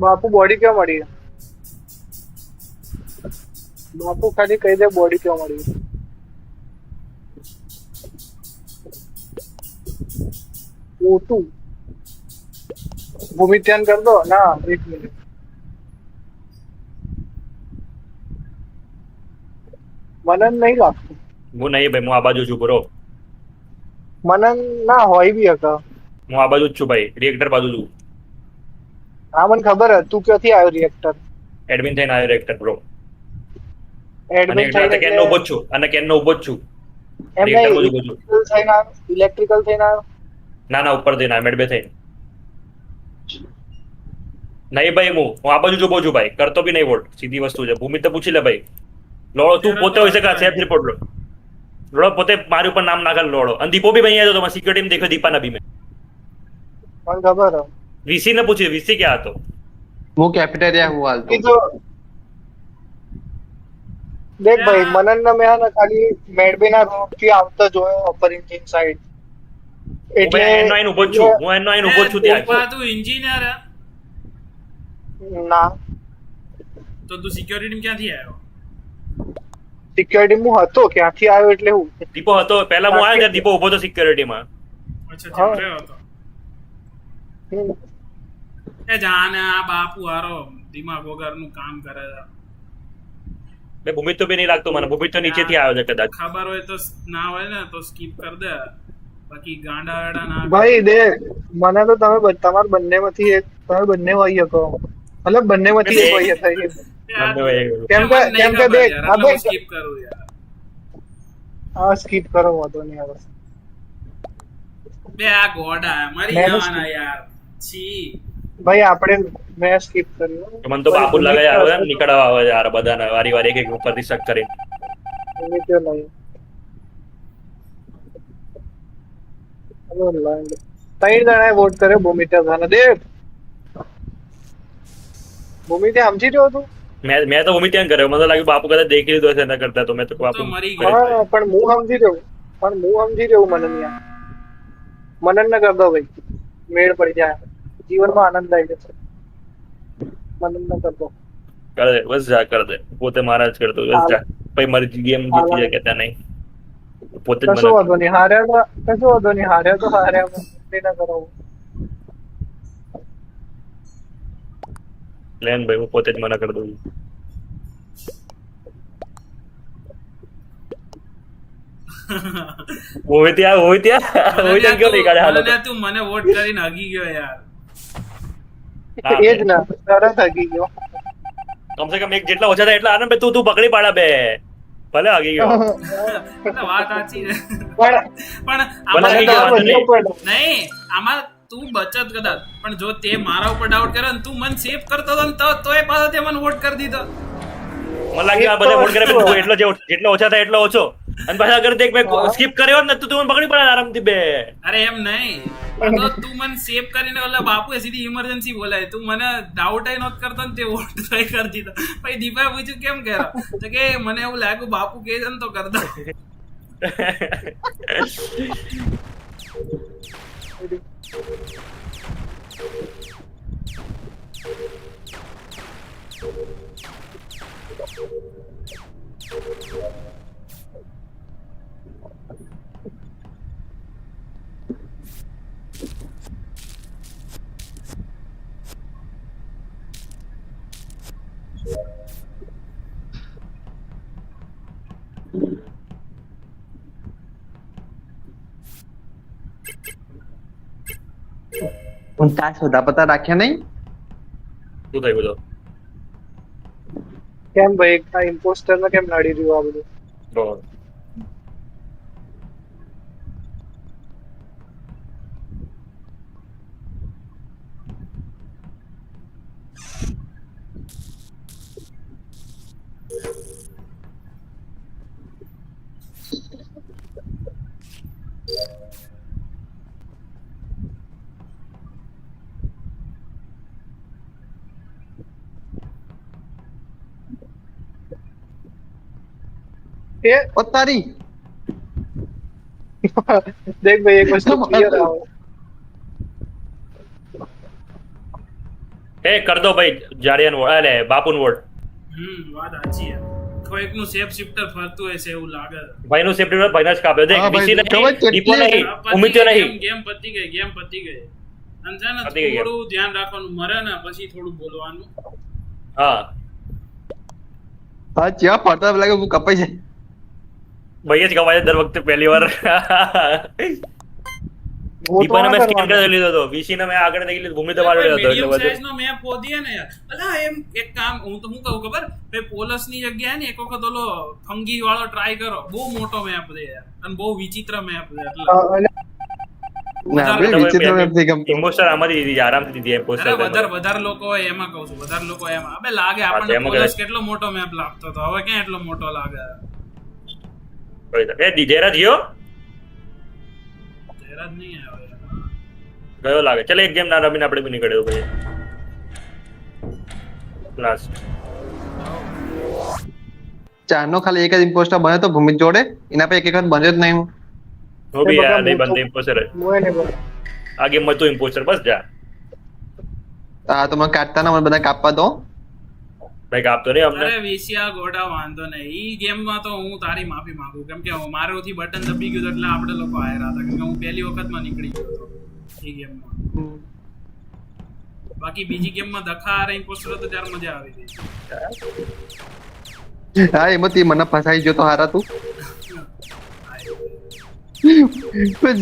બાપુ બોડી ક્યાં મળી બાપુ ખાલી કહી દે બોડી ક્યાં મળી O2 ભૂમિ ધ્યાન કર દો ના 1 મિનિટ મને નહીં લાગતું હું નહીં ભાઈ હું આ બાજુ છું બ્રો. મને ના હોય બી હતા હું આ બાજુ જ છું ભાઈ રિએક્ટર બાજુ છું. હા મને ખબર હે તું ક્યાંથી આવ્યો રિએક્ટર એડમિન થઈને આવ્યો રિએક્ટર બ્રો. અને એડમિટ એટલે કેનનો ઉભો જ છું અને કેનનો ઉભો જ છું. એમ રિએક્ટર બાજુ ઉભો છું. ઇલેક્ટ્રિકલ થઈને આવ્યો ના ઉપર થઈને મેડ બે થઈને નહીં ભાઈ હું આ બાજુ જ ઉભો છું ભાઈ. કરતો બી નહીં વોટ. સીધી વસ્તુ છે. ભૂમિ તો પૂછી લે ભાઈ. લોડો તું પોતે હોય શકે સેફ રિપોર્ટ લો. લોડો પોતે મારી ઉપર નામ નાખેલ લોડો. અને દીપો બી અહીંયા હતો. તમારી સિક્યુરિટી દેખો દીપાના બી મેં. મને ખબર હે વીસી ને પૂછ્યું વીસી ક્યાં હતો. હું કેફેટેરિયા હું હાલતો. એ તો દેખ ભાઈ મનન ને મેં ને ખાલી મેડબી ના રૂમ થી આવતો જોયો અપર એન્જિન સાઈડ હું એનો આઈને ઉભો જ છું. હું એનો આઈને ઉભો જ છું ત્યાં. પપ્પા તું એન્જિનિયર હે ના તો તું સિક્યોરિટી ક્યાંથી આવ્યો? સિક્યોરિટી હું હતો ક્યાંથી આવ્યો એટલે હું દીપો હતો પહેલા હું આવ્યો ત્યારે દીપો ઉભો હતો સિક્યોરિટીમાં. અચ્છા ત્યાં રહ્યો હતો. એ જાને આ બાપુ હારો દિમાગ વગરનું કામ કરે છે. બે ભૂમિત તો બી નહીં લાગતો મને. ભૂમિત તો નીચેથી આવ્યો છે કદાચ. ખબર હોય તો ના હોય ને તો સ્કીપ કર દે. બાકી ગાંડા વાડા ના ભાઈ દેખ મને તો તમે તમાર બંનેમાંથી એક તમે બંને હોય શકો મતલબ બંનેમાંથી એક હોય થઈ કેમ કે દેખ અબે સ્કીપ કરું યાર. હા સ્કીપ કરો વાતો નહીં આવે બે આ ગોડા મરી મેં જવાના યાર છી ભાઈ આપણે મેં સ્કીપ કર્યું મને તો બાપુ લગાઈ આવે એમ નીકળવા આવે યાર બધાને વારી વારી એક ઉપરથી શક કરીને ભૂમિત્યો નહીં. ત્રણ જણાએ વોટ કર્યો ભૂમિત્યા સાને. દેવ ભૂમિત્યા સમજી રહ્યો તું? મેં તો ભૂમિ ત્યાં કર્યો મને તો લાગ્યું બાપુ કદાચ દેખી લીધો હશે એના કરતા તો મેં તો બાપુ તો મરી ગયો હા પણ હું સમજી રહ્યો મનન મનન ન કરતો ભાઈ, મેળ પડી જાય, જીવનમાં આનંદ આવી જશે. મનન ન કરતો. કર દે બસ જા કર દે પોતે મારા જ કરતો બસ જા પછી મારી ગેમ જીતી જાય કેતા નહીં પોતે જ કશો વાંધો નહીં, હાર્યા તો હાર્યા ના કરાવું. પ્લેન ભાઈ હું પોતે જ મના કરી દઉં હોય ત્યાં ક્યો નહીં કાઢે હાલો મને તું મને વોટ કરીને હગી ગયો યાર એ જ ના તરત હગી ગયો. કમસે કમ એક જેટલા ઓછા થાય એટલા આનંદ તું પકડી પાડા બે ભલે આગી ગયો વાત સાચી છે પણ પણ ભલે આગી ગયો વાંધો નહીં. નહીં આમાં તું બચત કદાચ પણ જો તે મારા ઉપર ડાઉટ કર્યો ને તું મને સેવ કરતો હતો ને તોય પાછો તે મને વોટ કરી દીધો. મને લાગ્યું આ બધા વોટ કરે એટલો જેટલો ઓછા થાય એટલો ઓછો અને પાછા અગર દેખ મેં સ્કીપ કર્યો ને તો તું મને પકડી પડે આરામથી બે અરે એમ નહીં તો તું મને સેવ કરીને ઓલા બાપુએ સીધી ઇમરજન્સી બોલાય તું મને ડાઉટ નહોત કરતો ને તે વોટ ટ્રાય કરી દીધો. પછી દીપાએ પૂછ્યું કેમ કર્યો તો કે મને એવું લાગ્યું બાપુ કહે છે ને તો કરતો. ટાસ્ક બધા પતા રાખ્યા નહીં શું થયું બધું કેમ ભાઈ આ ઇમ્પોસ્ટર ને કેમ નડી રહ્યું આ બધું? બરોબર ઓ તારી દેખ ભાઈ એક વસ્તુ ક્લિયર આવો. એ કર દો ભાઈ જાડિયાન વોટ અલે બાપુન વોટ વાત સાચી છે. કોઈકનું સેફ શિફ્ટર ફરતું હોય છે એવું લાગે. ભાઈનું સેફ્ટી ભાઈના જ કાપ્યો દેખ હા ભાઈ, વિસી ખબર નહીં દીપો કેટલી- નહીં ઉમિત્યો નહીં ગેમ પતી ગઈ અને છે ને પતી ગઈ game. થોડું ધ્યાન રાખવાનું મરે ને પછી થોડું બોલવાનું. હા હા ચા પડતા લાગે હું કપાઈ જાય ભાઈ જ કમાય દર વખતે પહેલી વાર દીપાને મેં સ્કેન કરી લીધો હતો વીસી ને મેં આગળ થઈ લીધો ભૂમિ તો મારો હતો એટલે મીડિયમ બધું સાઈઝ નો મેપ હોદીએ ને યાર. અલા એમ એક કામ હું કહું ખબર બે પોલસ ની જગ્યાએ ને એક વખત ઓલો ફંગી વાળો ટ્રાય કરો. બહુ મોટો મેપ છે યાર અને બહુ વિચિત્ર મેપ છે એટલે ના બે વિચિત્ર નથી ગમતું ઇમોશનલ આમાંથી આરામથી દીધી પોસ્ટર વધારે લોકો હોય એમાં કહું છું વધારે લોકો એમાં અબે લાગે આપણને એમાં પોલસ કદાચ- કેટલો મોટો મેપ લાગતો હતો હવે ક્યાં એટલો મોટો લાગે. એ દીજેરા જીઓ જરા જ નહીં આવે યાર. ગયો લાગે ચાલ એક ગેમ ના રમીને આપણે બી નીકળ્યો ભાઈ લાસ્ટ ચારનો ખાલી એક જ ઇમ્પોસ્ટર બન્યો તો ભૂમિ જોડે એના પછી એક વખત બન્યો જ નહીં હું બી યાર નહીં બનતો ઇમ્પોસ્ટર મોય ને બોલ. આ ગેમ માં તું ઇમ્પોસ્ટર બસ જા હા તો મને કાઢતા ના મને બધા કાપવા દો ભાઈ કાપતો નહીં અમને અરે વિસિયા ગોડા વાંધો નહીં ઈ ગેમમાં તો હું તારી માફી માંગુ કેમ કે મારોથી બટન દબી ગયું એટલે આપણે લોકો હાર્યા હતા કેમ કે હું પહેલી વખતમાં નીકળી ગયો હતો ઈ ગેમમાં. બાકી બીજી ગેમમાં દખા હારે ઇમ્પોસ્ટર હતો ત્યારે મજા આવી ગઈ. હા એમાં તી મને ફસાઈ ગયો તો હારા તું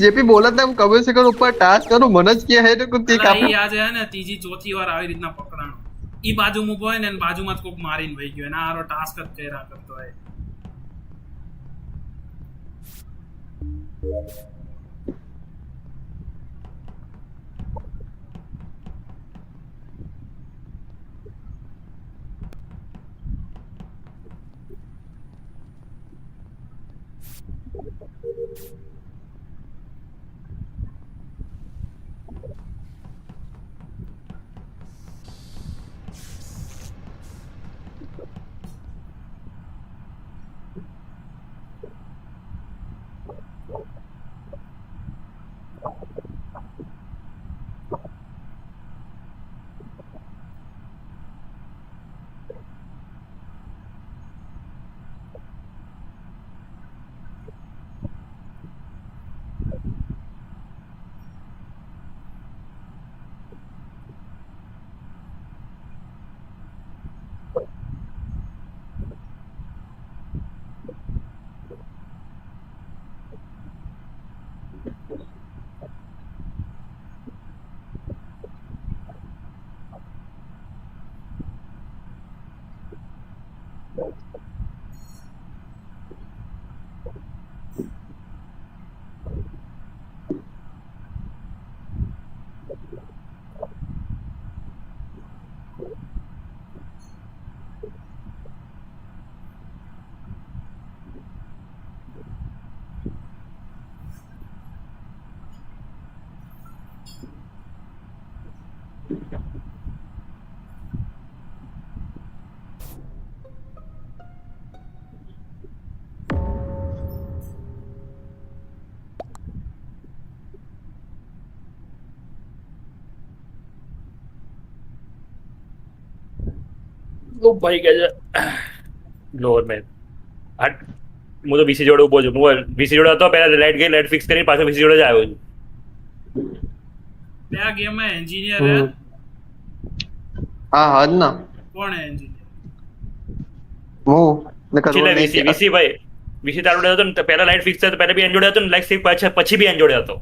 જેપી બોલત ના કબે છે કર ઉપર ટાસ્ક કરું મને જ કે હે તો તે અલા, કાપ ઈ આજે હે ને ત્રીજી ચોથી વાર આવી રીતના પકડાણો. ઈ બાજુ ઊભો હોય ને એની બાજુમાં જ કોક મારીને વહી ગયો. એના હારો ટાસ્ક જ કર્યા કરતો હોય. ભાઈ કે છે લોઅર મેન હટ હું તો વીસી જોડે ઉભો છું. હું વીસી જોડે હતો, પહેલા લાઈટ ગઈ, લાઈટ ફિક્સ કરી પાછો વીસી જોડે જ આવ્યો છું. આ ગેમ માં એન્જિનિયર હે? હા હદ ના કોણ હે એન્જિનિયર? હું વીસી ભાઈ વીસી તાર જોડે હતો ને પહેલા લાઈટ ફિક્સ હતો, પહેલા બી એન જોડે હતો ને લાઈટ ફિક્સ પછી બી એન જોડે હતો.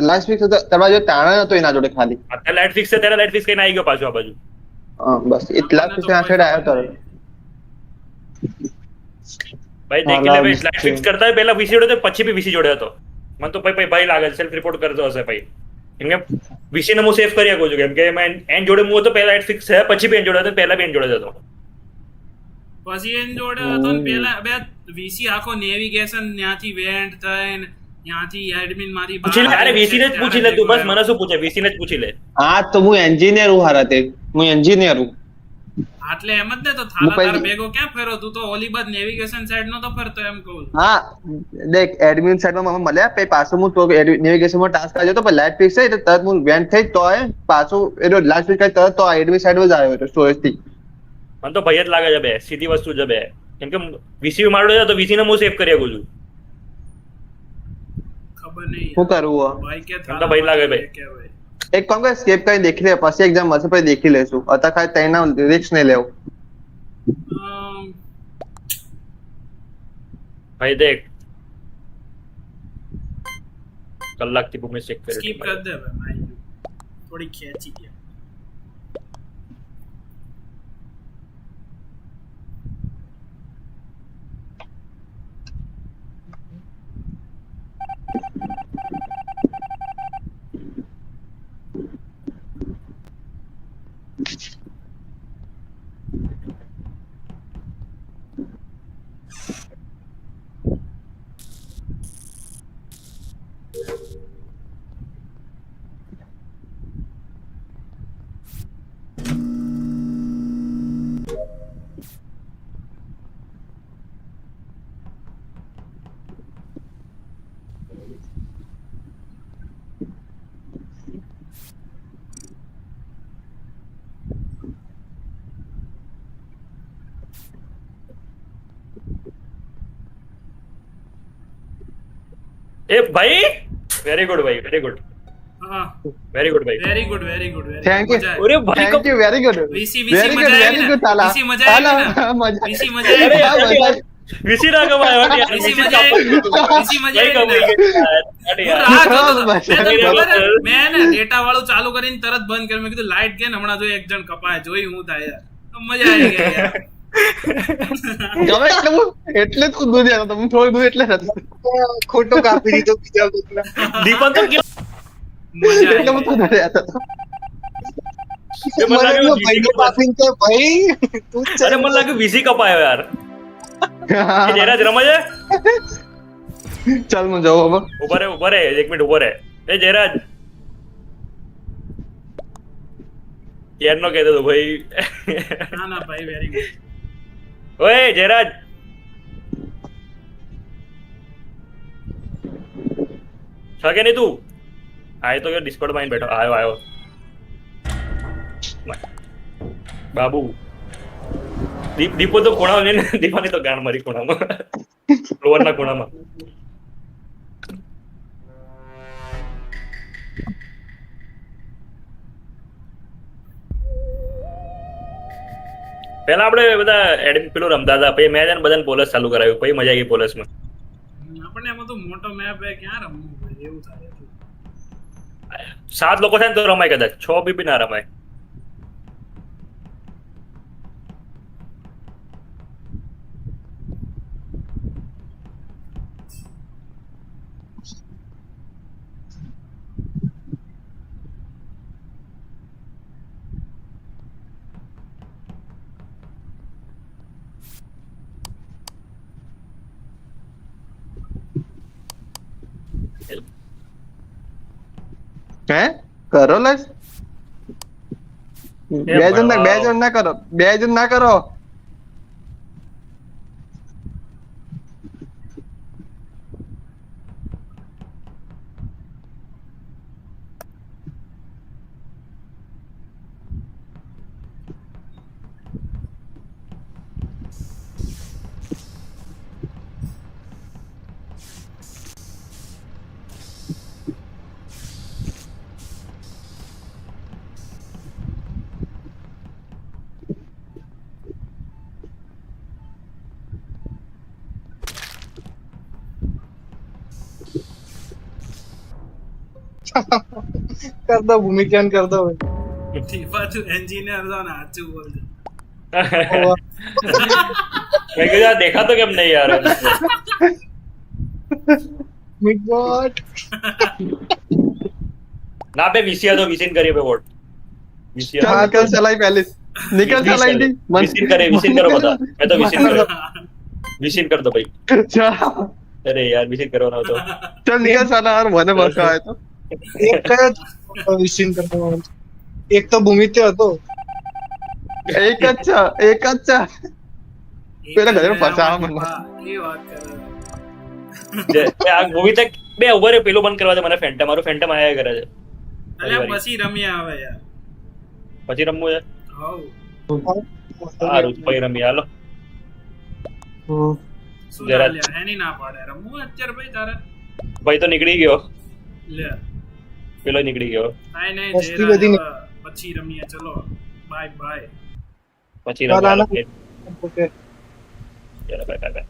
લાસ્ટ વીક તમારા જોડે તાણા નતો એના જોડે ખાલી. અત્યારે લાઈટ ફિક્સ છે, ત્યારે લાઈટ ફિક્સ કરીને આવી ગયો પાછો આ બાજુ. બસ એટલા જ આ છેડે આવ્યો તો ભાઈ દેખી લે ભાઈ, લાઈટ ફિક્સ કરતા હોય પહેલા વીસી જોડે હતો, પછી બી વીસી જોડે હતો. મને તો ભાઈ લાગે સેલ્ફ રિપોર્ટ કરતો હશે ભાઈ, કેમ કે વીસી ને હું સેફ કરી શકું છું, કેમ કે એન જોડે હું હતો, પહેલા લાઈટ ફિક્સ છે, પછી બી એન જોડે હતો, પહેલા બી એન જોડે હતો. પછી એન જોડે હતો ને પેલા બે વીસી આખો નેવિગેશન ત્યાંથી વેન્ટ થઈને ત્યાંથી એડમિન માંથી પૂછી લે. અરે વીસી ને જ પૂછી લે તું, બસ મને શું પૂછે, વીસી ને જ પૂછી લે. હા તો હું એન્જિનિયર હું હારા તે હું એન્જિનિયર હું. આટલે એમ જ ને તો થાલા તાર ભેગો ક્યાં ફેરો? તું તો ઓલી બાદ નેવિગેશન સાઈડ નો તો ફરતો એમ કહું. હા દેખ એડમિન સાઈડ માં મને મળ્યા, પછી પાછું હું તો નેવિગેશન માં ટાસ્ક આવ્યો તો, પણ લાઈટ ફિક્સ થઈ તરત હું વેન્ટ થઈ તો પાછું એનો લાસ્ટ ફિક્સ તરત તો એડમિન સાઈડ માં જ આવ્યો હતો સ્ટોરેજ થી. મને તો ભાઈ જ લાગે છે બે સીધી વસ્તુ છે બે, કેમ કે વીસી મારો છે તો વીસી ને હું સેવ કરી શકું છું. ખબર નહીં શું કરવું ભાઈ કે તો ભાઈ લાગે ભાઈ. એક કામ કર સ્કેપ કરી દેખી લે, પછી એક્ઝામ મળશે પછી દેખી લેશું. અત્યારે ખાલી તેના રિસ્ક નહીં લેવું. ભાઈ દેખ કલાક થી મેં ચેક કર્યું, સ્કીપ કર દે ભાઈ, થોડી ખેંચી ગયા. એ ભાઈ વેરી ગુડ ભાઈ, વેરી ગુડ, હા વેરી ગુડ ભાઈ, very good very good. Thank you. અરે ભાઈ thank you very good. VC મજા આવી ને? વીસી મજા આવી ને? વીસી મજા આવી ને? વીસી ના કમાયો યાર, વીસી મજા આવી ને? વીસી મજા આવી ને? રાહ જોતો હતો. મેં ને ડેટા વાળું ચાલુ કરીને તરત બંધ કર્યું. મેં કીધું લાઈટ ગઈ ને હમણાં જો એક જણ કપાય, જોઈ હું થાય યાર. મજા આવી ગઈ યાર. ગમે એટલે જ દૂર જતો તમે થોડું દૂર એટલે ખોટો કાપી દીધો બીજા ગ્રુપના. દીપક તો મજા એટલે આવી હું દૂર જતો. મને એવો ભાઈનો કાપીને કે ભાઈ તું જ અરે મને લાગ્યું વીસી કપાયો યાર. એ જયરાજ રમે છે? ચાલ હું જાઉં હવે. ઉભા રે 1 મિનિટ ઉભો રે. એ જયરાજ યાર નો કહેતો તો ભાઈ. ના ના ભાઈ વેરી ગુડ. ઓય જયરાજ છે કે નહીં તું? આય તો ડિસ્કોર્ડ માં બેઠો. આવ્યો બાબુ. દીપો તો ખૂણામાં લઈને દીપાની તો ગાણ મારી ખૂણામાં લોવર ના ખૂણામાં. પેલા આપણે બધા પેલું રમતા હતા, પછી મેં બધાને પોલસ ચાલુ કરાવ્યું, પછી મજા આવી પોલસમાં. આપણને એમાં તો મોટો મેપ હે, ક્યાં રમવું ભાઈ, એવું થાય. 7 લોકો થાય ને તો રમાય, કદાચ 6 બી ના રમાય. હે કરો લસ 2 જણ ના કરો. कर दो भूमिकान कर दो દીપા તું એન્જિનિયર છો ને, સાચું બોલ. મેં કીધું આ દેખાતો કેમ નહીં યાર? मिड बॉट ના બે વિસિયા તો વિસિન કરીએ બે વોટ. વિસિયા નિકલ ચલાઈ પહેલી. નિકલ ચલાઈ દી. વિસિન કરો બધા. મેં તો વિસિન કર દો ભાઈ. અરે યાર વિસિન કરવાનો હતો. ચલ નિકલ ચલા યાર, મને બસ આવે તો. एक कया विशिन करने वाला, एक तो भूमिते હતો. એક જ છે. પેલા ઘરે ફસાવા મને. એ વાત કરે. આ મૂવી તક બે ઉભા રે, પેલું બંધ કરવા દે મને. ફેન્ટમ મારું ફેન્ટમ આયા કરે છે. અલ્યા પછી રમ્યા આવે યાર. પછી રમવું છે. હવ સારું પછી રમીએ હાલો. શું જરા લ્યા, એની ના પાડે રમવું અત્યારે ભાઈ તારે. ભાઈ તો નીકળી ગયો, લે પેલો નીકળી ગયો. કાઈ નહીં, મસ્તી બધી પછી રમીએ. ચલો બાય બાય. પછી રમીએ. Okay bye bye.